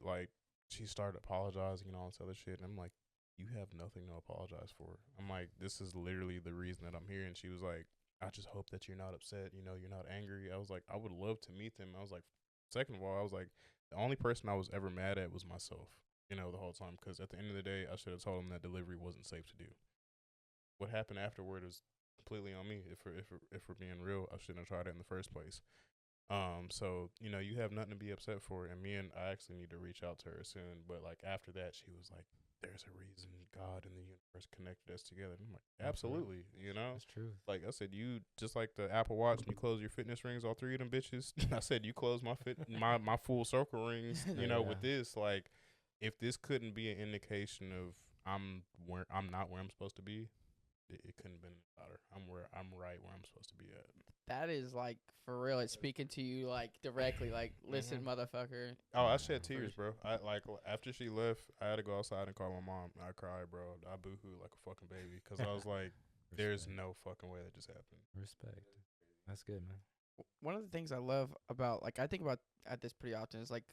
started apologizing and all this other shit. And I'm like, you have nothing to apologize for. I'm like, this is literally the reason that I'm here. And she was like, I just hope that you're not upset. You know, you're not angry. I was like, I would love to meet them. I was like, second of all, I was like, the only person I was ever mad at was myself, you know, the whole time. Because at the end of the day, I should have told them that delivery wasn't safe to do. What happened afterward is completely on me. If we're being real, I shouldn't have tried it in the first place. So, you know, you have nothing to be upset for. And I actually need to reach out to her soon. But like after that, she was like, there's a reason God and the universe connected us together. And I'm like, absolutely, you know? That's true. Like I said, you just like the Apple Watch and you close your fitness rings, all 3 of them bitches. I said, you close my full circle rings, you know, with this. Like, if this couldn't be an indication of I'm not where I'm supposed to be, it couldn't have been better. I'm right where I'm supposed to be at. That is like for real. It's speaking to you like directly. Like, listen, motherfucker. Oh, I shed tears, bro. I like after she left, I had to go outside and call my mom. I cried, bro. I boohooed like a fucking baby because I was like, "There's no fucking way that just happened." Respect. That's good, man. One of the things I love about, like, I think about at this pretty often is like,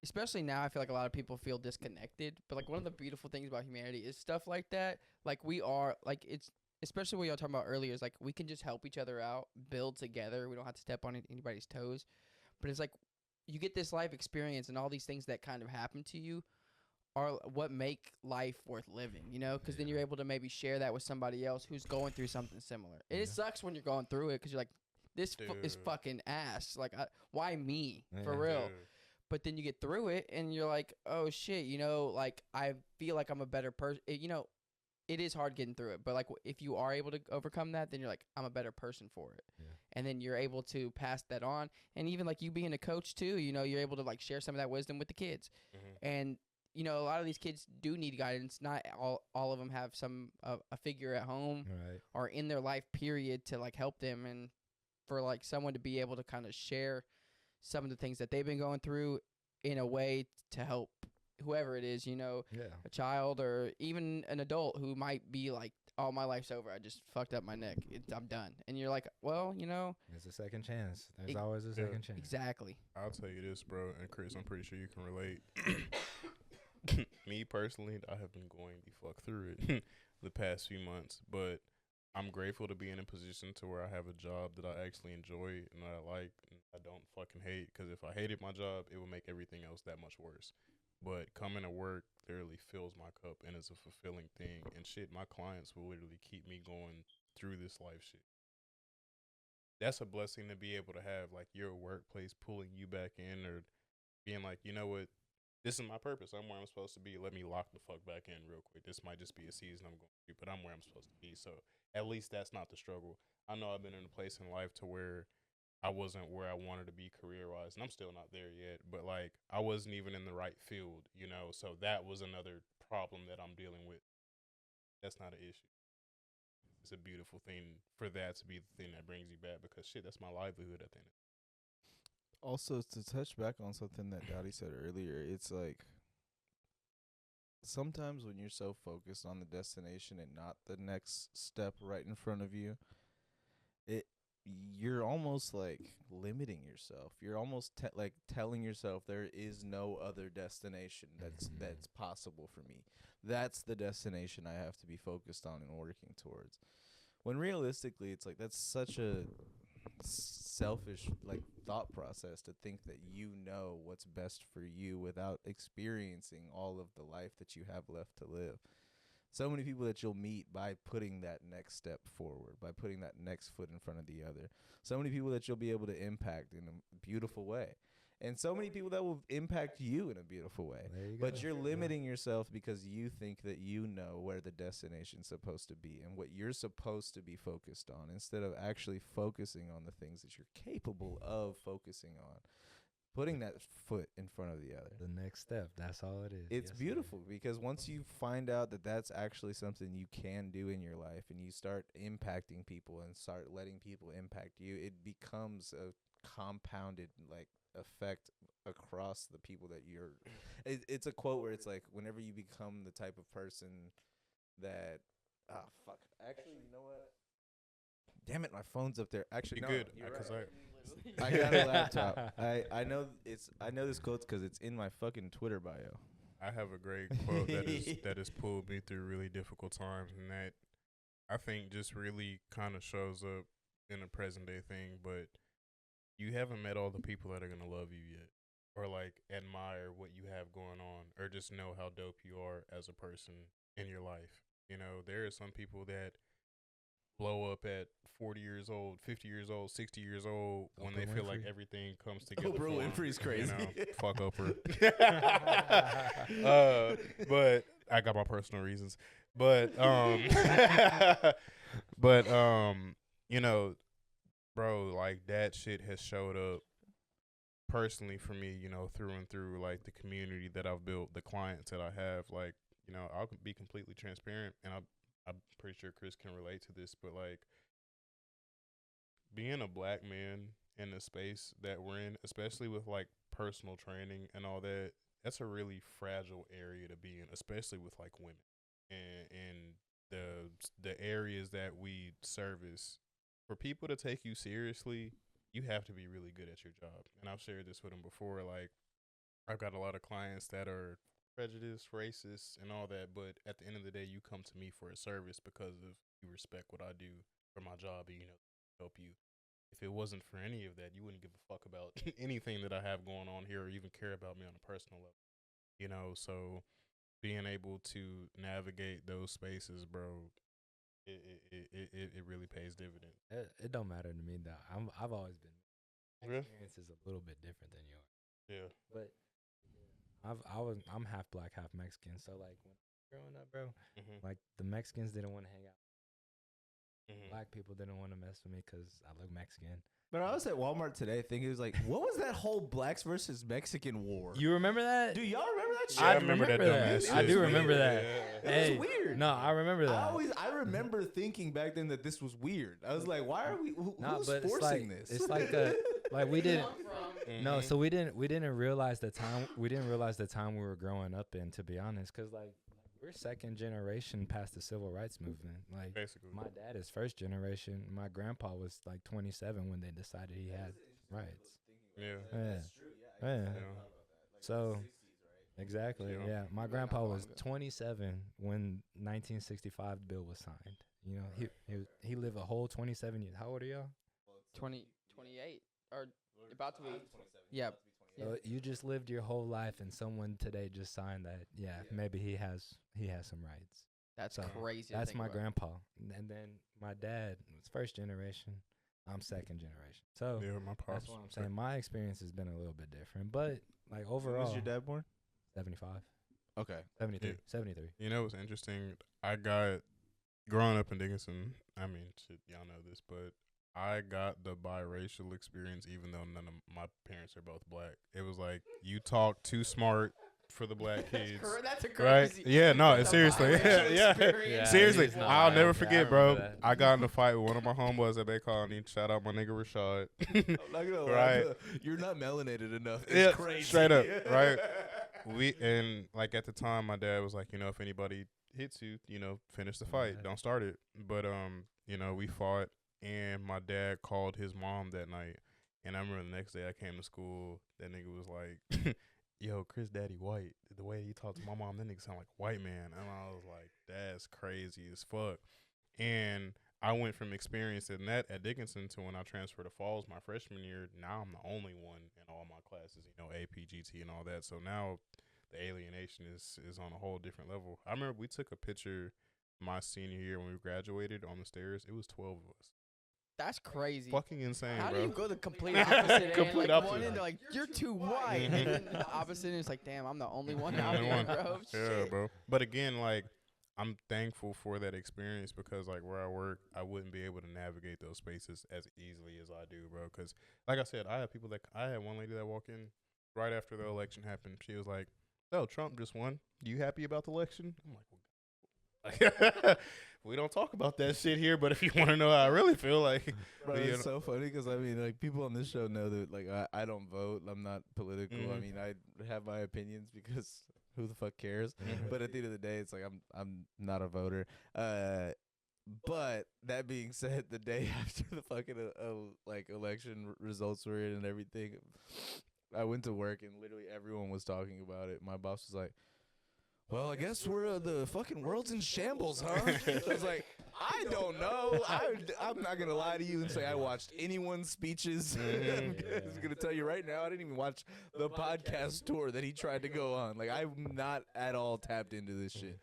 especially now, I feel like a lot of people feel disconnected. But like one of the beautiful things about humanity is stuff like that. Like we are like it's especially what y'all talking about earlier, is like we can just help each other out, build together. We don't have to step on anybody's toes. But it's like you get this life experience, and all these things that kind of happen to you are what make life worth living, you know? Because then you're able to maybe share that with somebody else who's going through something similar. And it sucks when you're going through it because you're like, this is fucking ass. Like, why me? For real. Dude. But then you get through it and you're like, oh shit, you know, like I feel like I'm a better person. You know, it is hard getting through it, but like if you are able to overcome that, then you're like, I'm a better person for it. Yeah. And then you're able to pass that on. And even like you being a coach too, you know, you're able to like share some of that wisdom with the kids. And you know, a lot of these kids do need guidance. Not all of them have some a figure at home or in their life period to like help them, and for like someone to be able to kind of share some of the things that they've been going through in a way to help whoever it is, you know, a child or even an adult who might be like, oh, my life's over. I just fucked up my neck. I'm done. And you're like, well, you know. There's a second chance. There's always a second chance. Exactly. I'll tell you this, bro, and Chris, I'm pretty sure you can relate. Me personally, I have been going the fuck through it the past few months, but I'm grateful to be in a position to where I have a job that I actually enjoy and that I like and I don't fucking hate, because if I hated my job, it would make everything else that much worse. But coming to work literally fills my cup and is a fulfilling thing, and shit, my clients will literally keep me going through this life shit. That's a blessing to be able to have, like, your workplace pulling you back in or being like, you know what, this is my purpose. I'm where I'm supposed to be. Let me lock the fuck back in real quick. This might just be a season I'm going through, but I'm where I'm supposed to be. So at least that's not the struggle. I know I've been in a place in life to where I wasn't where I wanted to be career-wise, and I'm still not there yet, but, like, I wasn't even in the right field, you know, so that was another problem that I'm dealing with. That's not an issue. It's a beautiful thing for that to be the thing that brings you back, because, shit, that's my livelihood at the end. Also, to touch back on something that Dowdy said earlier, it's like sometimes when you're so focused on the destination and not the next step right in front of you, you're almost like limiting yourself. You're almost like telling yourself there is no other destination that's possible for me. That's the destination I have to be focused on and working towards. When realistically, it's like that's such a selfish like thought process to think that you know what's best for you without experiencing all of the life that you have left to live. So many people that you'll meet by putting that next step forward, by putting that next foot in front of the other. So many people that you'll be able to impact in a beautiful way. And so many people that will impact you in a beautiful way. But you're limiting yourself because you think that you know where the destination's supposed to be and what you're supposed to be focused on, instead of actually focusing on the things that you're capable of focusing on. Putting that foot in front of the other. The next step. That's all it is. It's beautiful because once you find out that that's actually something you can do in your life and you start impacting people and start letting people impact you, it becomes a compounded like effect across the people that you're. It's a quote where it's like, whenever you become the type of person that, actually, you know what? Damn it, my phone's up there. Actually, You no, good? you're Because right. I got a laptop. I know this quote because it's in my fucking Twitter bio. I have a great quote that has pulled me through really difficult times, and that I think just really kind of shows up in a present day thing. But you haven't met all the people that are gonna love you yet, or like admire what you have going on, or just know how dope you are as a person in your life. You know, there are some people that blow up at 40 years old, 50 years old, 60 years old when they feel like everything comes together. Oprah for 'em, Winfrey's crazy. You know, fuck Oprah. But I got my personal reasons. But you know, bro, like that shit has showed up personally for me, you know, through and through, like the community that I've built, the clients that I have. Like, you know, I'll be completely transparent, and I'm pretty sure Chris can relate to this, but like being a black man in the space that we're in, especially with like personal training and all that, that's a really fragile area to be in, especially with like women and the areas that we service. For people to take you seriously, you have to be really good at your job. And I've shared this with them before. Like, I've got a lot of clients that are prejudice, racist, and all that. But at the end of the day, you come to me for a service because of you respect what I do for my job, and help you. If it wasn't for any of that, you wouldn't give a fuck about anything that I have going on here, or even care about me on a personal level. So being able to navigate those spaces, bro, it really pays dividends. It don't matter to me though. I've always been. My Really? experience is a little bit different than yours, Yeah. but I'm half black, half Mexican. So like when growing up, bro, like the Mexicans didn't want to hang out. Black people didn't want to mess with me because I look Mexican. But I was at Walmart today thinking, it was like, what was that whole blacks versus Mexican war? You remember that? Do y'all remember that shit? Yeah, I remember that dumbass I shit. do remember that. Yeah. It was weird. No, I remember that. I remember thinking back then that this was weird. I was like, why are we? Who's but forcing this? It's like like we didn't. No, so we didn't realize the time. We didn't realize the time we were growing up in. To be honest, because like we're second generation past the civil rights movement. Like Basically. my dad is first generation. My grandpa was like 27 when they decided he had rights. Yeah. Yeah. Yeah. So exactly. Yeah. Yeah. My grandpa was 27 when 1965 bill was signed. You know, he lived a whole 27 years. How old are y'all? 28 or about to be. Yeah. So you just lived your whole life, and someone today just signed that. Yeah, maybe he has some rights. That's So crazy. to That's think my about. grandpa, and then my dad was first generation. I'm second generation. So Yeah, my pops. that's what I'm saying. My experience has been a little bit different, but like When overall, was your dad born? 75, Okay. 73, Yeah. 73. You know what's interesting? I got growing up in Dickinson. I mean, shit, y'all know this, but I got the biracial experience, even though none of my parents are both black. It was like you talk too smart for the black kids. That's a Right? crazy. Yeah, no, that's a seriously. biracial Yeah. experience. Yeah, Seriously, he's not I'll black. never Yeah, I forget, bro. remember that. I got in a fight with one of my homeboys at Bay Colony. Shout out my nigga Rashad. I'm not gonna lie. Right. You're not melanated enough. It's Yeah, crazy. straight up, right? And like at the time, my dad was like, if anybody hits you, finish the fight. Yeah. Don't start it. But we fought, and my dad called his mom that night. And I remember the next day I came to school, that nigga was like, yo, Chris Daddy white. The way he talked to my mom, that nigga sound like a white man. And I was like, that's crazy as fuck. And I went from experiencing that at Dickinson to when I transferred to Falls my freshman year. Now I'm the only one in all my classes, AP, GT, and all that. So now the alienation is on a whole different level. I remember we took a picture my senior year when we graduated on the stairs. It was 12 of us. That's crazy. Fucking insane, How bro. do you go the complete opposite? Complete One opposite. end, like, you're too white. And then the opposite is like, damn, I'm the only one out Only here, one. bro. Yeah, Shit. bro. But again, like, I'm thankful for that experience because, like, where I work, I wouldn't be able to navigate those spaces as easily as I do, bro. Because, like I said, I had one lady that walked in right after the election happened. She was like, "Oh, Trump just won. You happy about the election?" I'm like, well, we don't talk about that shit here, but if you want to know how I really feel, like, Bro, you it's so funny because I mean, like, people on this show know that, like, I don't vote. I'm not political. I Mhm. mean, I have my opinions because who the fuck cares? But at the end of the day, it's like I'm not a voter. But that being said, the day after the fucking like election results were in and everything, I went to work and literally everyone was talking about it. My boss was like, "Well, I guess we're the fucking world's in shambles, huh?" I was like, "I don't know. I'm not gonna lie to you and say I watched anyone's speeches. I'm gonna tell you right now, I didn't even watch the podcast tour that he tried to go on. Like, I'm not at all tapped into this shit.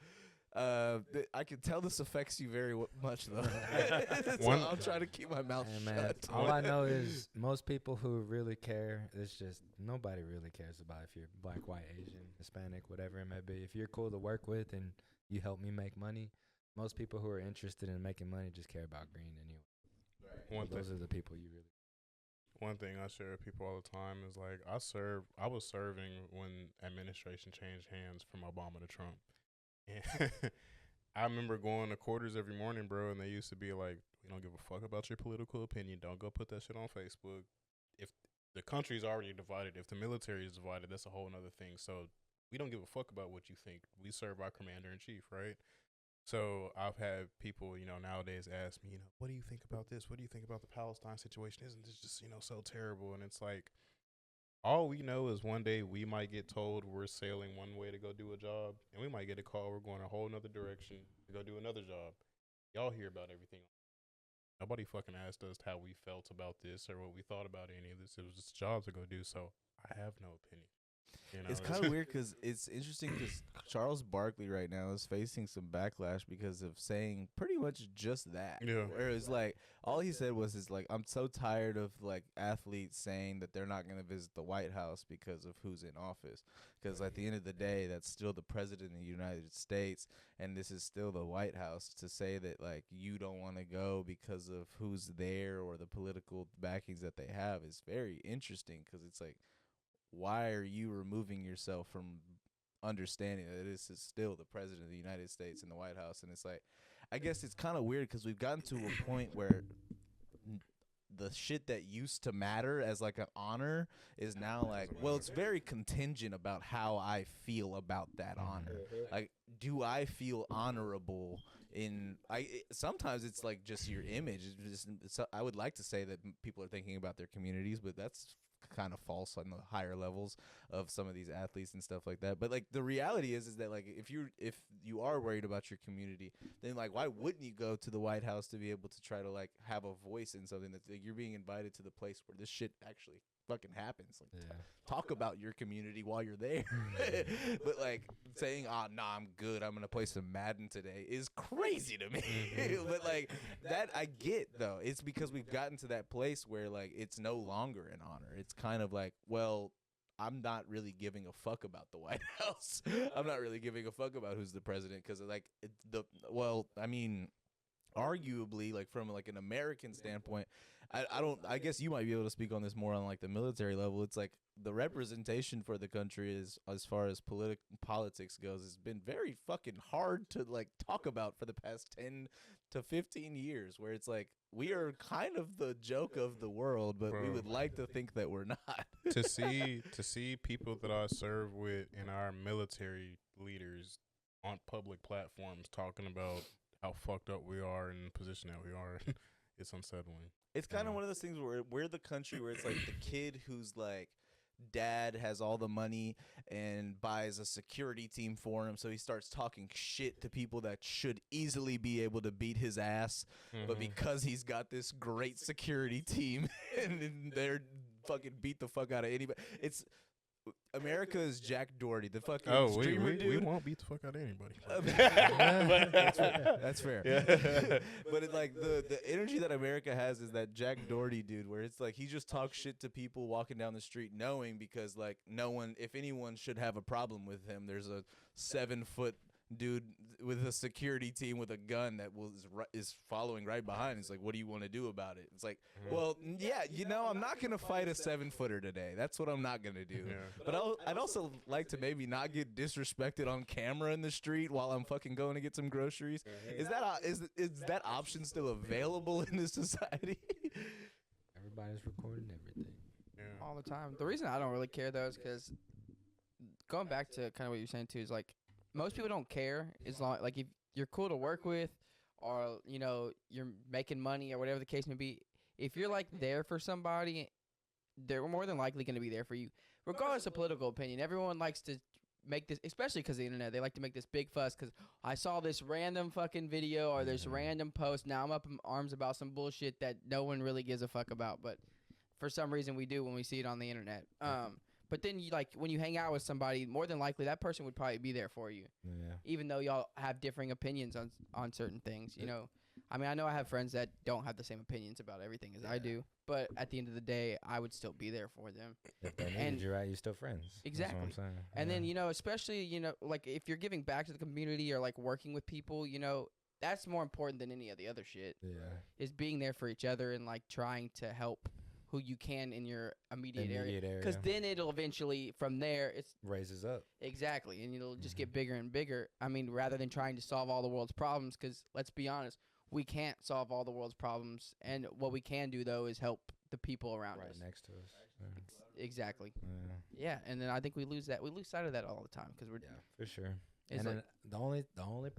I can tell this affects you very much, though. So One- I'll try to keep my mouth Hey, man, shut. all I know is most people who really care, it's just nobody really cares about if you're black, white, Asian, Hispanic, whatever it may be. If you're cool to work with and you help me make money, most people who are interested in making money just care about green anyway. Those are the people you really. One thing I share with people all the time is, like, I was serving when administration changed hands from Obama to Trump. And I remember going to quarters every morning, bro, and they used to be like, "We don't give a fuck about your political opinion. Don't go put that shit on Facebook. If the country's already divided, if the military is divided, that's a whole nother thing. So we don't give a fuck about what you think. We serve our commander-in-chief, right?" So I've had people, nowadays ask me, "What do you think about this? What do you think about the Palestine situation? Isn't this just, so terrible?" And it's like, All we know is one day we might get told we're sailing one way to go do a job, and we might get a call we're going a whole nother direction to go do another job. Y'all hear about everything. Nobody fucking asked us how we felt about this or what we thought about any of this. It was just a job to go do, so I have no opinion. You know, It's kind of weird because it's interesting because Charles Barkley right now is facing some backlash because of saying pretty much just that. Yeah. Whereas like all he said was like I'm so tired of like athletes saying that they're not going to visit the White House because of who's in office. Because at the end of the day, that's still the president of the United States, and this is still the White House. To say that like you don't want to go because of who's there or the political backings that they have is very interesting because it's like, why are you removing yourself from understanding that this is still the president of the United States in the White House? And it's like, I guess it's kind of weird because we've gotten to a point where the shit that used to matter as like an honor is now like, well, it's very contingent about how I feel about that honor. Like, do I feel honorable in sometimes it's like just your image. I would like to say that people are thinking about their communities, but that's kind of false on the higher levels of some of these athletes and stuff like that. But like the reality is that like if you are worried about your community, then like why wouldn't you go to the White House to be able to try to like have a voice in something that like, you're being invited to the place where this shit actually fucking happens. Like talk about your community while you're there. But like saying, "Oh, nah, I'm good. I'm gonna play some Madden today," is crazy to me. But like that, I get though. It's because we've gotten to that place where like it's no longer an honor. It's kind of like, well, I'm not really giving a fuck about the White House. I'm not really giving a fuck about who's the president because like I mean, arguably, like from like an American standpoint, I guess you might be able to speak on this more on like the military level. It's like the representation for the country is, as far as politics goes, has been very fucking hard to like talk about for the past 10 to 15 years, where it's like we are kind of the joke of the world, but we would like to think that we're not. to see people that I serve with and our military leaders on public platforms talking about how fucked up we are in the position that we are, it's unsettling. It's kind of one of those things where we're the country where it's like the kid who's like, dad has all the money and buys a security team for him, so he starts talking shit to people that should easily be able to beat his ass, but because he's got this great security team and they're fucking beat the fuck out of anybody. It's America is Jack Doherty, the fucking streamer dude. We won't beat the fuck out of anybody. That's fair. Yeah. But it, like the energy that America has is that Jack Doherty dude, where it's like he just talks shit to people walking down the street, knowing because like no one, if anyone should have a problem with him, there's a 7-foot dude with a security team with a gun that is following right behind. It's like, what do you want to do about it? It's like, well, yeah, I'm not gonna fight a 7-footer today. That's what I'm not gonna do. But I'd also like to maybe not get disrespected on camera in the street while I'm fucking going to get some groceries. Is that option still available in this society? Everybody's recording everything all the time. The reason I don't really care though is because going back to kind of what you're saying too is like, most people don't care as long like if you're cool to work with or you're making money or whatever the case may be. If you're like there for somebody, they're more than likely going to be there for you regardless of political opinion. Everyone likes to make this, especially because of the internet, they like to make this big fuss because I saw this random fucking video or this random post. Now I'm up in arms about some bullshit that no one really gives a fuck about, but for some reason we do when we see it on the internet. But then when you hang out with somebody, more than likely that person would probably be there for you. Yeah. Even though y'all have differing opinions on certain things, I mean, I know I have friends that don't have the same opinions about everything as I do, but at the end of the day, I would still be there for them. If they needed you, right, you're still friends. Exactly. That's what I'm saying. And then, especially, like if you're giving back to the community or like working with people, that's more important than any of the other shit. Yeah. Is being there for each other and like trying to help who you can in your immediate area, because then it'll eventually from there it's raises up. Exactly, and it'll just get bigger and bigger. I mean, rather than trying to solve all the world's problems, because let's be honest, we can't solve all the world's problems, and what we can do though is help the people around us, right next to us. Exactly. Yeah, and then I think we lose sight of that all the time because we're for sure. And then the only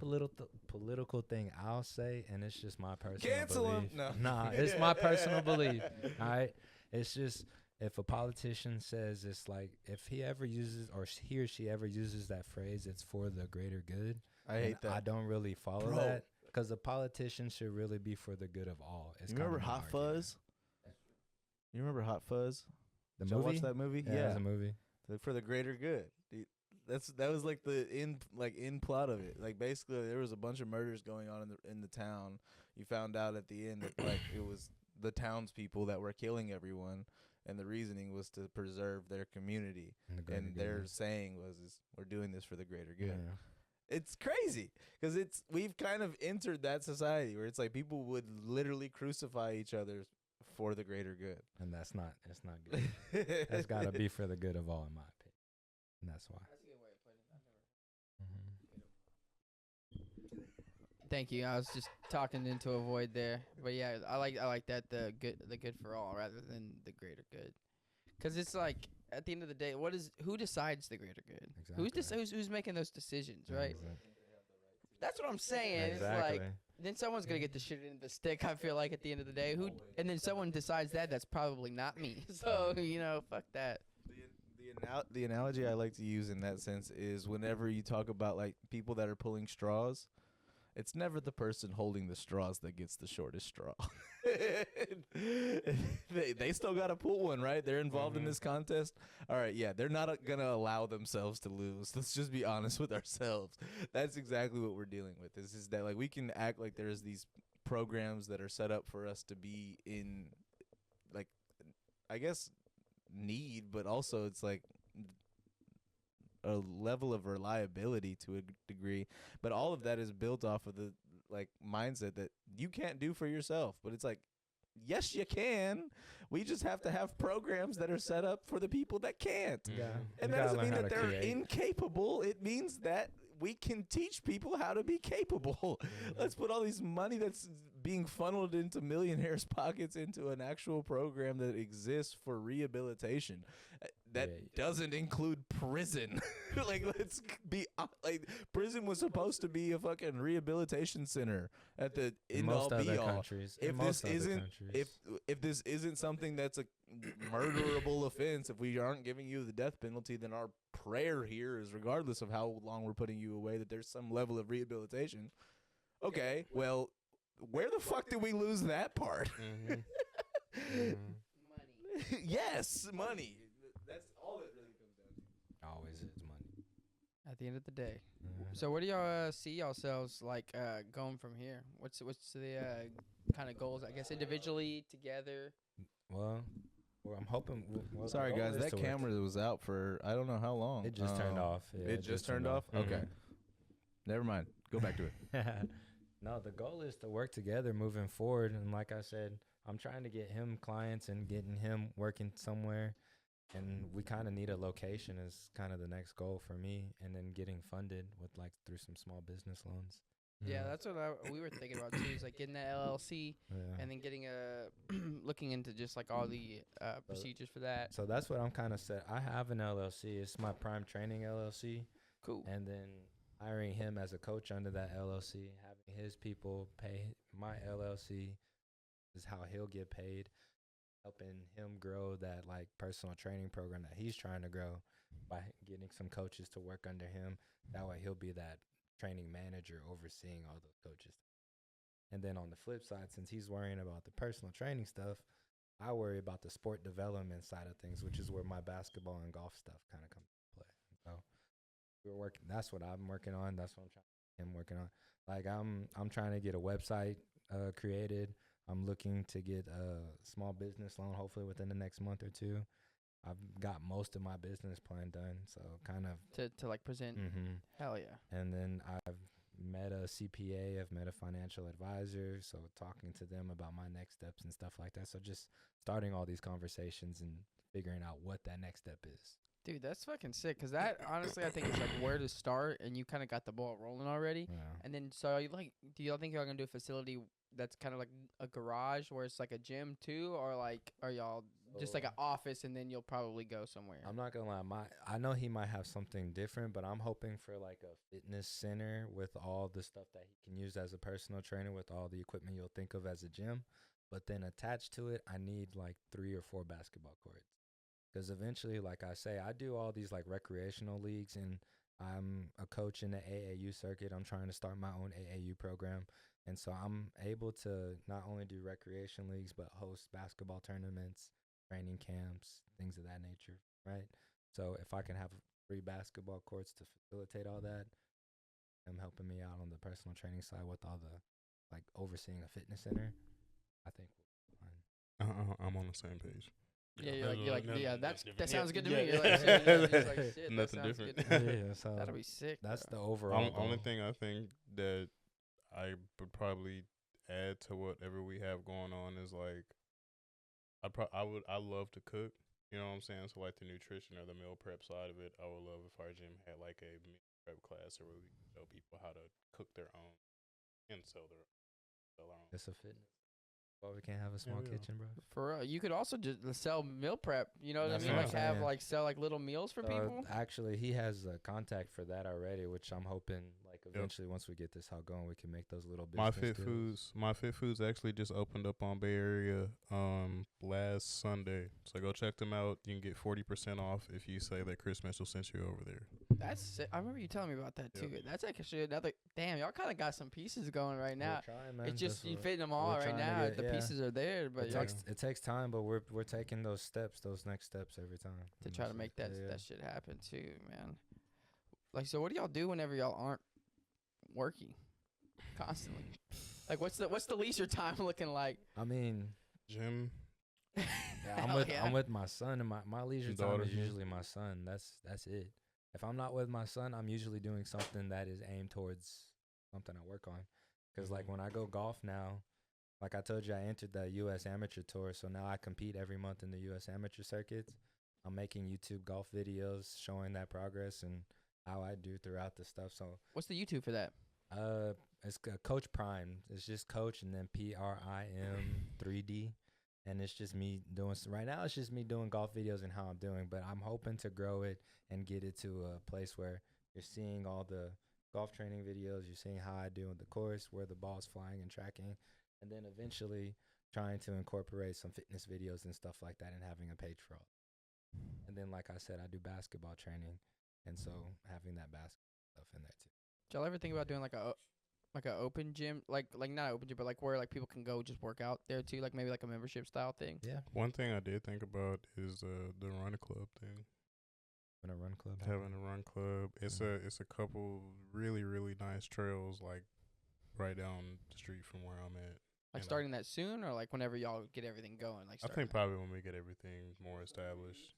political thing I'll say, and it's just my personal cancel belief. him. No. Nah, it's my personal belief. All right, it's just if a politician says it's like, if he ever uses or he or she ever uses that phrase, it's for the greater good. I hate that. I don't really follow Bro. that, because a politician should really be for the good of all. It's You kinda remember my Hot argument. Fuzz? You remember Hot Fuzz? The Did y'all movie? watch that movie? Yeah, it was a movie. For the greater good. Dude, that was like the end plot of it. Like basically there was a bunch of murders going on in the town. You found out at the end that like it was the townspeople that were killing everyone, and the reasoning was to preserve their community. And their saying was, "We're doing this for the greater good." Yeah. It's crazy because we've kind of entered that society where it's like people would literally crucify each other for the greater good. And that's not good. That's got to be for the good of all, in my opinion. And that's why. That's a good way of putting it. Mhm. Thank you. I was just talking into a void there, but yeah, I like that the good for all rather than the greater good, because it's like at the end of the day, who decides the greater good? Exactly. Who's making those decisions, right? Exactly. That's what I'm saying. Exactly. It's like then someone's gonna get the shit into the stick. I feel like at the end of the day, and then someone decides that's probably not me. So fuck that. The analogy I like to use in that sense is whenever you talk about like people that are pulling straws, it's never the person holding the straws that gets the shortest straw. they still got to pull one, right? They're involved in this contest. All right, yeah, they're not going to allow themselves to lose. Let's just be honest with ourselves. That's exactly what we're dealing with. Is that like we can act like there's these programs that are set up for us to be in, like, I guess, need, but also it's like a level of reliability to a degree, but all of that is built off of the like mindset that you can't do for yourself. But it's like, yes, you can. We just have to have programs that are set up for the people that can't. Yeah. And You that gotta doesn't learn mean how that to they're create. incapable. It means that we can teach people how to be capable. Let's put all these money that's being funneled into millionaires' pockets into an actual program that exists for rehabilitation. That doesn't include prison. Like, let's be like, prison was supposed to be a fucking rehabilitation center at the In end all most be other all. countries. If In this most other isn't countries. if this isn't something that's a murderable offense, if we aren't giving you the death penalty, then our prayer here is, regardless of how long we're putting you away, that there's some level of rehabilitation. Okay, well, where the fuck did we lose that part? Money. Yes, money. That's all it really comes down to. Always is money. At the end of the day. Mhm. So where do y'all see yourselves like going from here? What's the kind of goals? I guess individually, together. Well, I'm hoping. Well, the Sorry, goal guys, is that to work- camera was out for I don't know how long. It just turned off. Yeah, It just turned off? Okay. Mhm. Never mind. Go back to it. No, the goal is to work together moving forward. And like I said, I'm trying to get him clients and getting him working somewhere. And we kind of need a location is kind of the next goal for me. And then getting funded with like through some small business loans. Yeah, that's what we were thinking about too. Is like getting that LLC Yeah. and then getting looking into just like all the procedures for that. So that's what I'm kind of set. I have an LLC. It's my Prime Training LLC. Cool. And then hiring him as a coach under that LLC, having his people pay my LLC is how he'll get paid, helping him grow that like personal training program that he's trying to grow by getting some coaches to work under him. That way he'll be that training manager overseeing all those coaches. And then on the flip side, since he's worrying about the personal training stuff, I worry about the sport development side of things, which is where my basketball and golf stuff kind of comes into play. So we're working. That's what I'm working on. That's what I'm working on. Like I'm trying to get a website created. I'm looking to get a small business loan, hopefully within the next month or two. I've got most of my business plan done, so kind of To like present. Hell yeah. And then I've met a CPA, I've met a financial advisor, so talking to them about my next steps and stuff like that. So just starting all these conversations and figuring out what that next step is. Dude, that's fucking sick. Cause that honestly, I think it's like where to start, and you kind of got the ball rolling already. Yeah. And then so do y'all think y'all gonna do a facility that's kind of like a garage where it's like a gym too, or like are y'all just like an office and then you'll probably go somewhere? I'm not gonna lie, I know he might have something different, but I'm hoping for like a fitness center with all the stuff that he can use as a personal trainer, with all the equipment you'll think of as a gym. But then attached to it, I need like 3 or 4 basketball courts. Because eventually, like I say, I do all these like recreational leagues, and I'm a coach in the AAU circuit. I'm trying to start my own AAU program. And so I'm able to not only do recreation leagues, but host basketball tournaments, training camps, things of that nature, right? So if I can have free basketball courts to facilitate all that, I'm helping me out on the personal training side with all the, like, overseeing a fitness center. I think we'll be fine. I'm on the same page. Yeah, That's you're like, nothing- yeah, nothing that different. sounds good to Yeah. me. You're like, shit, yeah, he's like, shit, that Nothing sounds different. good to me. Yeah, so That'll be sick. that's bro. the overall Only goal. thing I think that I would probably add to whatever we have going on is like I love to cook. You know what I'm saying? So like the nutrition or the meal prep side of it, I would love if our gym had like a meal prep class where we could show people how to cook their own and sell their own. It's a fitness. Well, we can't have a small we are. kitchen, bro. For real, you could also just sell meal prep. You know what That's I mean? what Like I'm have saying. like sell like little meals for So, people. actually, he has a contact for that already, which I'm hoping, like, eventually once we get this all going, we can make those little business deals. My Fit Foods actually just opened up on Bay Area last Sunday. So go check them out. You can get 40% off if you say that Chris Mitchell sent you over there. That's sick. I remember you telling me about that too. Yep. That's actually another. Damn, y'all kind of got some pieces going right now. We're trying, man. It's just That's you what- fitting them all we're right trying to now. get- The yeah. pieces are there, but It y'all takes time, but we're taking those next steps every time. to you try know, to so, make that yeah. that shit happen too, man. Like, so what do y'all do whenever y'all aren't working constantly? Like, what's the leisure time looking like? I mean, Gym. yeah, Hell yeah. I'm with my son, and my leisure time Daughter, is yeah. usually my son. That's it. If I'm not with my son, I'm usually doing something that is aimed towards something I work on. Because like when I go golf now, like I told you, I entered the U.S. Amateur Tour, so now I compete every month in the U.S. Amateur circuits. I'm making YouTube golf videos showing that progress and how I do throughout the stuff. So What's the YouTube for that? it's Coach Prime. It's just Coach and then PRIM 3D. And it's just me doing, right now it's just me doing golf videos and how I'm doing, but I'm hoping to grow it and get it to a place where you're seeing all the golf training videos, you're seeing how I do in the course, where the ball's flying and tracking, and then eventually trying to incorporate some fitness videos and stuff like that and having a page for all. And then, like I said, I do basketball training, and so having that basketball stuff in there too. Did y'all ever think about doing like a open gym, like not an open gym, but like where like people can go just work out there too, like maybe like a membership style thing? Yeah, One thing I did think about is the run club thing. having a run club. Having a run club. It's a couple really nice trails like right down the street from where I'm at. Like And starting that soon, or like whenever y'all get everything going? Like I starting think probably when we get everything more established.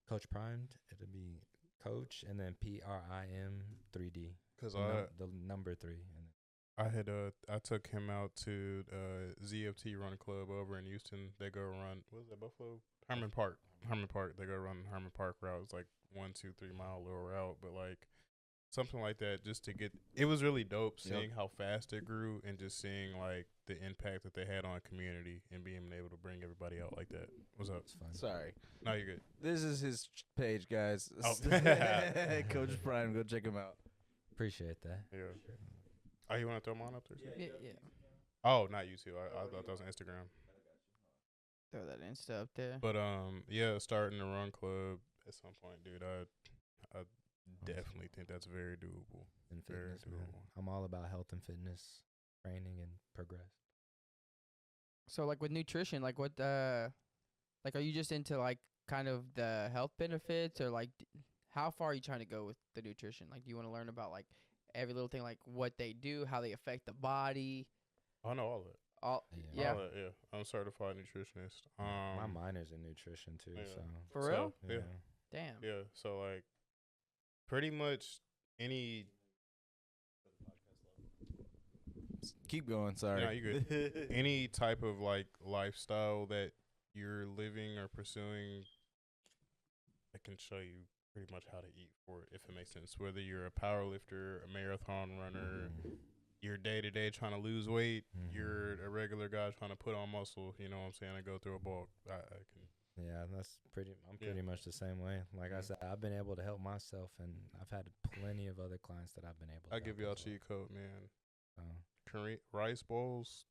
Coach Primed, it'll be Coach and then PRIM 3D. Cause The number 3. And I took him out to ZFT Run Club over in Houston. They go run, what is that, Buffalo? Herman Park. They go run Herman Park route. It's like 1, 2, 3 mile little route, but like something like that just to get. It was really dope seeing how fast it grew and just seeing like the impact that they had on a community and being able to bring everybody out like that. What's up? it's fun. Sorry. No, you're good. This is his page, guys. Oh. Coach Prime, go check him out. Appreciate that. Yeah. Oh, you want to throw mine up there? yeah. Oh, not you two. I thought that was on Instagram. Throw that Insta up there. But yeah, starting the run club at some point, dude. I definitely think that's very doable. And Very fitness, man. doable. I'm all about health and fitness, training and progress. So like with nutrition, like what like are you just into like kind of the health benefits, or like how far are you trying to go with the nutrition? Like do you want to learn about like every little thing, like what they do, how they affect the body? I know all of it. All Yeah. yeah. All that, yeah. I'm a certified nutritionist. My minor's in nutrition too, yeah. so For real? Yeah. Damn. Yeah. So like, pretty much any. Keep going. Sorry. No, you good. Any type of like lifestyle that you're living or pursuing, I can show you pretty much how to eat for it, if it makes sense. Whether you're a power lifter, a marathon runner, you're day to day trying to lose weight, you're a regular guy trying to put on muscle, you know what I'm saying, and go through a bulk. I can. Yeah, I'm Yeah. pretty much the same way. Like I Yeah. said, I've been able to help myself, and I've had plenty of other clients that I've been able to I give help y'all a as well. cheat code, man. So, Rice bowls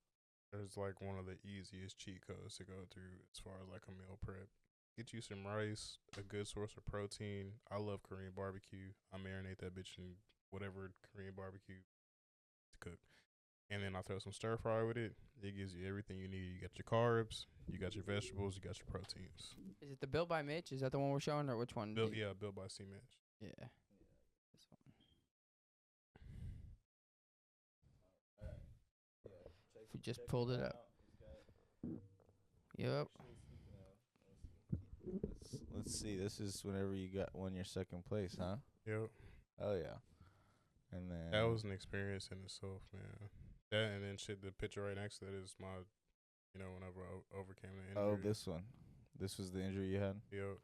is like one of the easiest cheat codes to go through as far as like a meal prep. get you some rice, a good source of protein. I love Korean barbecue. I marinate that bitch in whatever Korean barbecue to cook. And then I throw some stir fry with it. It gives you everything you need. You got your carbs, you got your vegetables, you got your proteins. Is it the Built by Mitch? Is that the one we're showing, or which one? Built, yeah, built by C Mitch. Yeah. This one. We just pulled it up. Yep. Let's see. This is whenever you won your second place, huh? Yep. Oh yeah. And then That was an experience in itself, man. That and then shit. The picture right next to that is my, whenever I overcame the injury. Oh, this one. This was the injury you had. Yep.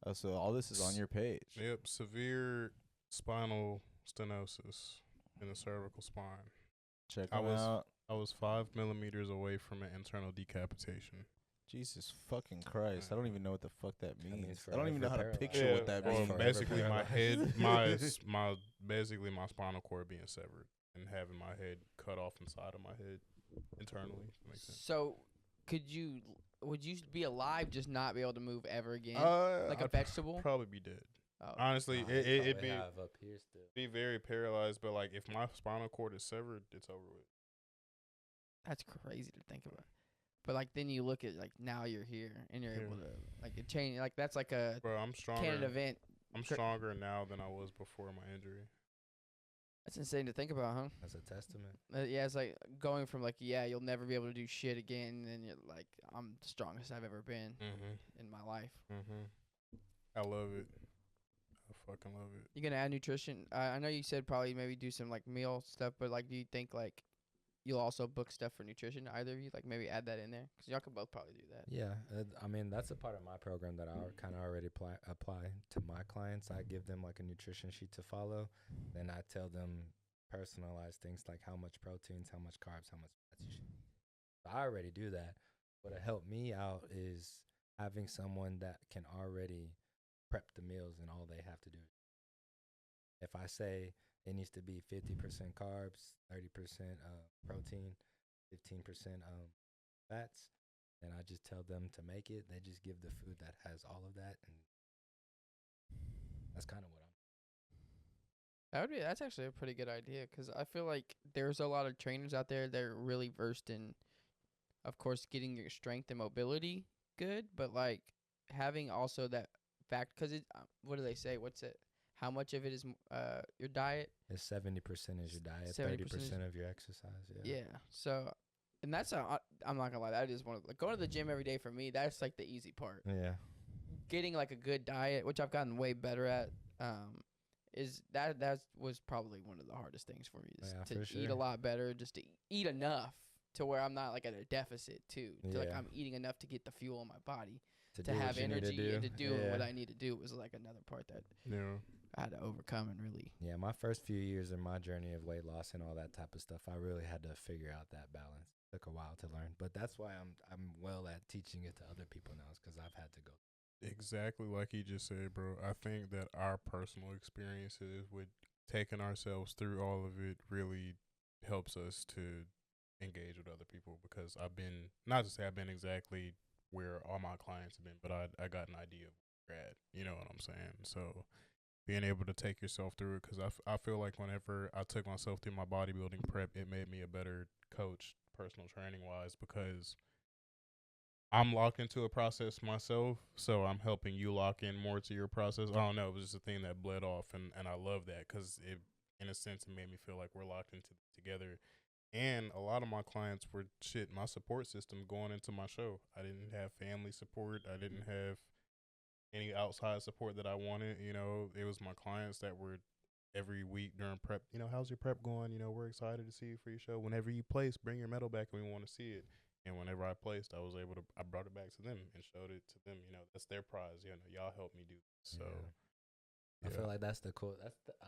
Oh, so all this is on your page. Yep. Severe spinal stenosis in the cervical spine. Check I them was- out. I was 5 millimeters away from an internal decapitation. Jesus fucking Christ! I don't even know what the fuck that means. means I don't even know how to forever picture paralyzed. what that That's means. forever Basically, my paralyzed. head, basically my spinal cord being severed and having my head cut off inside of my head internally. Makes sense. So, would you be alive, just not be able to move ever again, like a I'd vegetable? probably be dead. Oh. Honestly, Nah, it'd probably be have up here still. be very paralyzed. But like, if my spinal cord is severed, it's over with. That's crazy to think about. But like then you look at like now you're here and you're able to like it change like that's like a Bro, I'm stronger. Canada event. I'm stronger now than I was before my injury. That's insane to think about, huh? That's a testament. Yeah, it's like going from like you'll never be able to do shit again, and then you're like I'm the strongest I've ever been in my life. I love it. I fucking love it. You gonna add nutrition? I know you said probably maybe do some like meal stuff, but like do you think like you'll also book stuff for nutrition? Either of you, like maybe add that in there, because y'all can both probably do that. Yeah, I mean that's a part of my program that I kind of already apply to my clients. I give them like a nutrition sheet to follow, then I tell them personalized things like how much proteins, how much carbs, how much fats you should. So I already do that. What helped me out is having someone that can already prep the meals and all they have to do. If I say it needs to be 50% carbs, 30% protein, 15% fats, and I just tell them to make it. They just give the food that has all of that, and that's kind of what I'm. That's actually a pretty good idea, because I feel like there's a lot of trainers out there that are really versed in, of course, getting your strength and mobility good, but like having also that fact, because it what do they say? What's it? How much of it is your diet? It's 70% is your diet, 70% 30% of your exercise. Yeah. Yeah. So, and that's I'm not gonna lie, that is one of like going to the gym every day for me. That's like the easy part. Yeah. Getting like a good diet, which I've gotten way better at, is that was probably one of the hardest things for me, is Yeah, to for eat a sure. lot better, just to eat enough to where I'm not like at a deficit too. To like Yeah. I'm eating enough to get the fuel in my body to do what have you need energy and to do Yeah. what I need to do was like another part that Yeah. I had to overcome and really. Yeah, my first few years in my journey of weight loss and all that type of stuff, I really had to figure out that balance. It took a while to learn, but that's why I'm well at teaching it to other people now, is because I've had to go. Exactly like he just said, bro. I think that our personal experiences with taking ourselves through all of it really helps us to engage with other people, because I've been, not to say I've been exactly where all my clients have been, but I got an idea of where they're at. You know what I'm saying? So being able to take yourself through it, because I feel like whenever I took myself through my bodybuilding prep, it made me a better coach, personal training wise, because I'm locked into a process myself, so I'm helping you lock in more to your process. I don't know, it was just a thing that bled off, and I love that, because it, in a sense, it made me feel like we're locked into together. And a lot of my clients were my support system going into my show. I didn't have family support. I didn't have any outside support that I wanted. You know, it was my clients that were every week during prep. You know, how's your prep going? You know, we're excited to see you for your show. Whenever you place, bring your medal back, and we want to see it. And whenever I placed, I brought it back to them and showed it to them. You know, that's their prize. You know, y'all helped me do this. So I feel like that's the cool.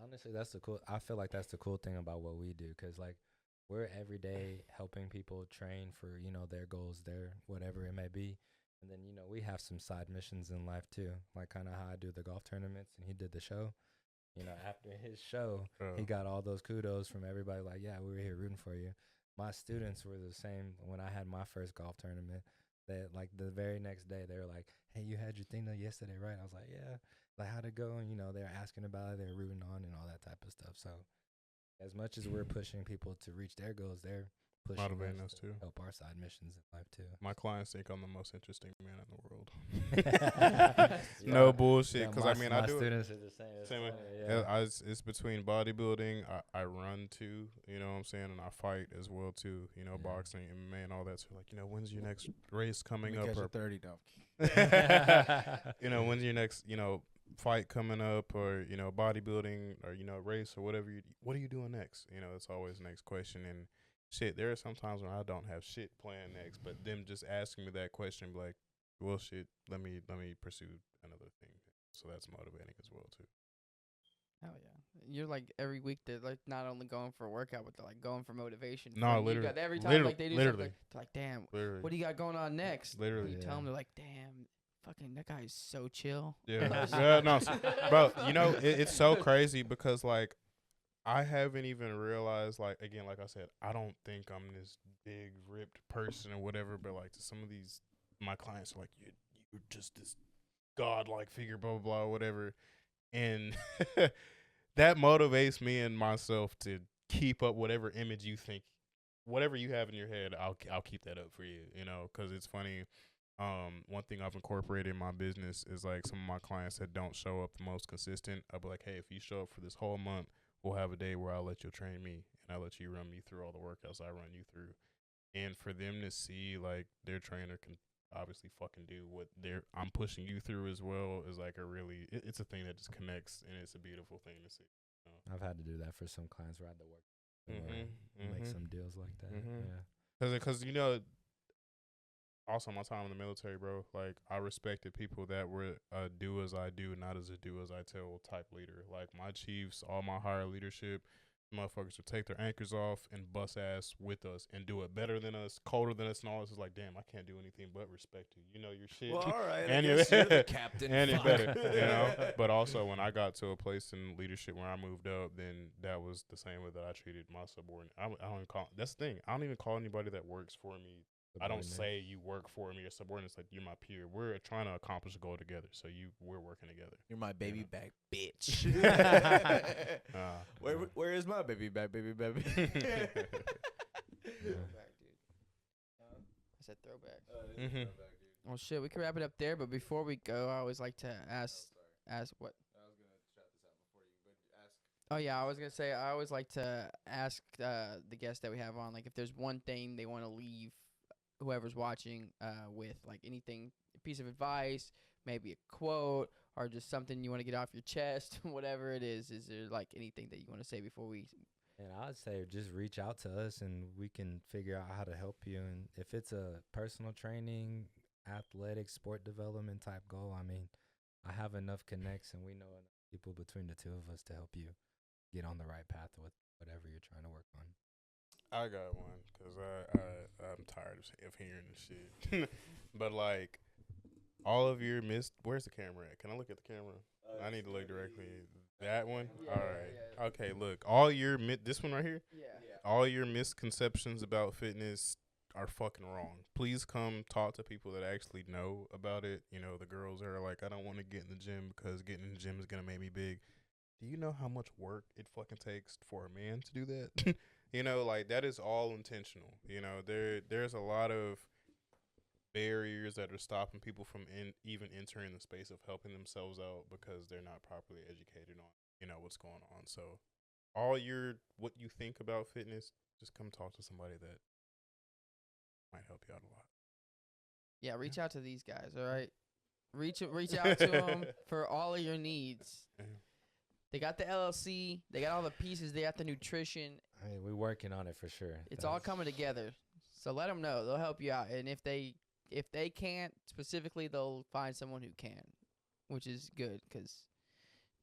Honestly, that's the cool. I feel like that's the cool thing about what we do, because like we're every day helping people train for, you know, their goals, their whatever it may be. And then, you know, we have some side missions in life too, like kind of how I do the golf tournaments and he did the show. You know, after his show, he got all those kudos from everybody. Like, yeah, we were here rooting for you. My students were the same when I had my first golf tournament. That like the very next day, they were like, "Hey, you had your thing done yesterday, right?" I was like, "Yeah." Like, how'd it go? And they're asking about it, they're rooting on, and all that type of stuff. So, as much as we're pushing people to reach their goals, they're pushing Motivating us us to too. help our side missions in life too. My clients think I'm the most interesting man in the world. No bullshit. Yeah, Because my, I mean, my I do it. students are the same. It's Same way. funny, yeah. It's between bodybuilding. I run too. You know what I'm saying, and I fight as well too. Yeah. Boxing, MMA, and all that. So like, when's your next race coming Let me up? catch Or a 30 dunk. when's your next fight coming up, or bodybuilding, or race, or whatever. What are you doing next? It's always the next question. And shit, there are some times when I don't have shit planned next, but them just asking me that question, be like, well, shit, let me pursue another thing. So that's motivating as well too. Hell yeah. You're like every week they're like not only going for a workout, but they're like going for motivation. No, from you. literally. Got every time Literally- like they do literally. something, they're like, damn, Literally. what do you got going on next? Literally. You tell Yeah. them, they're like, damn, fucking that guy is so chill. Yeah. Yeah, no, bro, it's so crazy because, like, I haven't even realized, like, again, like I said, I don't think I'm this big, ripped person or whatever, but, like, to some of these, my clients are like, you're just this godlike figure, blah, blah, blah, whatever. And that motivates me and myself to keep up whatever image you think, whatever you have in your head, I'll keep that up for you, because it's funny. One thing I've incorporated in my business is, like, some of my clients that don't show up the most consistent, I'll be like, hey, if you show up for this whole month, we'll have a day where I'll let you train me and I'll let you run me through all the workouts I run you through. And for them to see, like, their trainer can obviously fucking do what I'm pushing you through as well is, like, it's a thing that just connects, and it's a beautiful thing to see. I've had to do that for some clients where I had to work make some deals like that. Yeah. Because also my time in the military, bro, like, I respected people that were a do as I do, not as a do as I tell type leader. Like, my chiefs, all my higher leadership, motherfuckers would take their anchors off and bust ass with us and do it better than us, colder than us, and all this. Is like, damn, I can't do anything but respect you. You know your shit. Well, all right. And I you're guess you're the captain. and you're Fuck. better, But also, when I got to a place in leadership where I moved up, then that was the same way that I treated my subordinate. I don't even call. That's the thing. I don't even call anybody that works for me. I don't say you work for me or subordinate. It's like, you're my peer. We're trying to accomplish a goal together. So we're working together. You're my baby Yeah. back bitch. Where is my baby back, baby, baby? Throwback, dude. I said throwback. Well, shit, we can wrap it up there, but before we go, I always like to ask what? Oh yeah, I was gonna say I always like to ask the guests that we have on, like, if there's one thing they want to leave whoever's watching with, like, anything, a piece of advice, maybe a quote, or just something you want to get off your chest, whatever it is. Is there, like, anything that you want to say before we? And I'd say just reach out to us and we can figure out how to help you. And if it's a personal training, athletic, sport development type goal, I mean, I have enough connects and we know enough people between the two of us to help you get on the right path with whatever you're trying to work on. I got one because I'm tired of hearing this shit. But, like, all of your where's the camera at? Can I look at the camera? I need to look directly. That one? Yeah, all right. yeah. Okay, look. All your this one right here? Yeah. All your misconceptions about fitness are fucking wrong. Please come talk to people that actually know about it. The girls are like, I don't want to get in the gym because getting in the gym is going to make me big. Do you know how much work it fucking takes for a man to do that? Like, that is all intentional. There's a lot of barriers that are stopping people from even entering the space of helping themselves out because they're not properly educated on, what's going on. So what you think about fitness, just come talk to somebody that might help you out a lot. Yeah, reach out to these guys, all right? Reach out to them for all of your needs. Yeah. They got the LLC. They got all the pieces. They got the nutrition. I mean, we're working on it for sure. It's all coming together. So let them know. They'll help you out. And if they can't specifically, they'll find someone who can, which is good because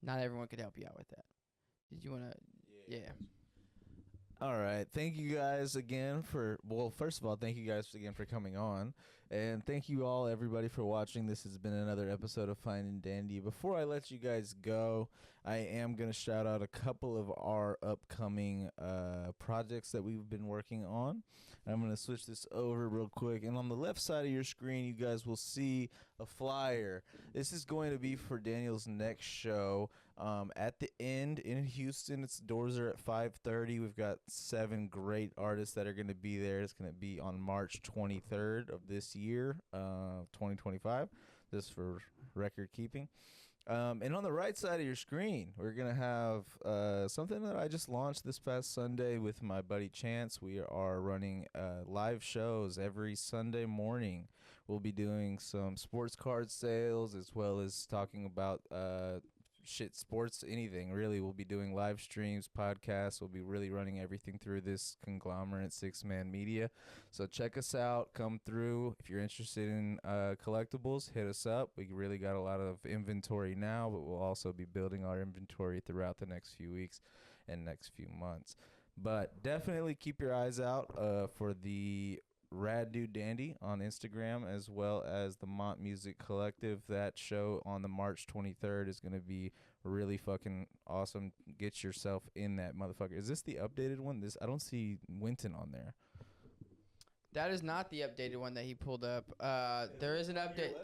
not everyone could help you out with that. Did you want to? Yeah. All right. Thank you guys again first of all, thank you guys again for coming on. And thank you all, everybody, for watching. This has been another episode of Fine and Dandy. Before I let you guys go, I am going to shout out a couple of our upcoming projects that we've been working on. I'm going to switch this over real quick. And on the left side of your screen, you guys will see a flyer. This is going to be for Daniel's next show. At the end in Houston, its doors are at 5:30. We've got 7 great artists that are going to be there. It's going to be on March 23rd of this year, 2025. This for record keeping. And on the right side of your screen, we're going to have something that I just launched this past Sunday with my buddy Chance. We are running live shows every Sunday morning. We'll be doing some sports card sales as well as talking about sports, anything really. We'll be doing live streams, podcasts. We'll be really running everything through this conglomerate 6-man media. So check us out. Come through. If you're interested in collectibles, hit us up. We really got a lot of inventory now, but we'll also be building our inventory throughout the next few weeks and next few months. But definitely keep your eyes out for the Rad Dude Dandy on Instagram, as well as the Mont Music Collective. That show on the March 23rd is going to be really fucking awesome. Get yourself in that motherfucker. Is this the updated one? I don't see Winton on there. That is not the updated one that he pulled up. There is an update.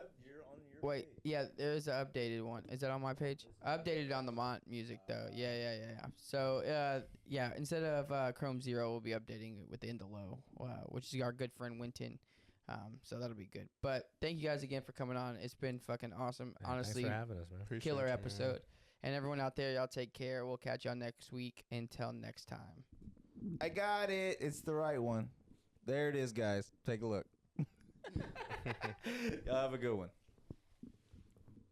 Wait, yeah, there is an updated one. Is that on my page? I updated it on the Mont Music, though. Yeah. So, yeah, instead of Chrome 0, we'll be updating it with Indolo, which is our good friend Winton. So that'll be good. But thank you guys again for coming on. It's been fucking awesome. Man, Honestly, thanks for having us, man. Appreciate killer you, episode. man. And everyone out there, y'all take care. We'll catch y'all next week. Until next time. I got it. It's the right one. There it is, guys. Take a look. Y'all have a good one.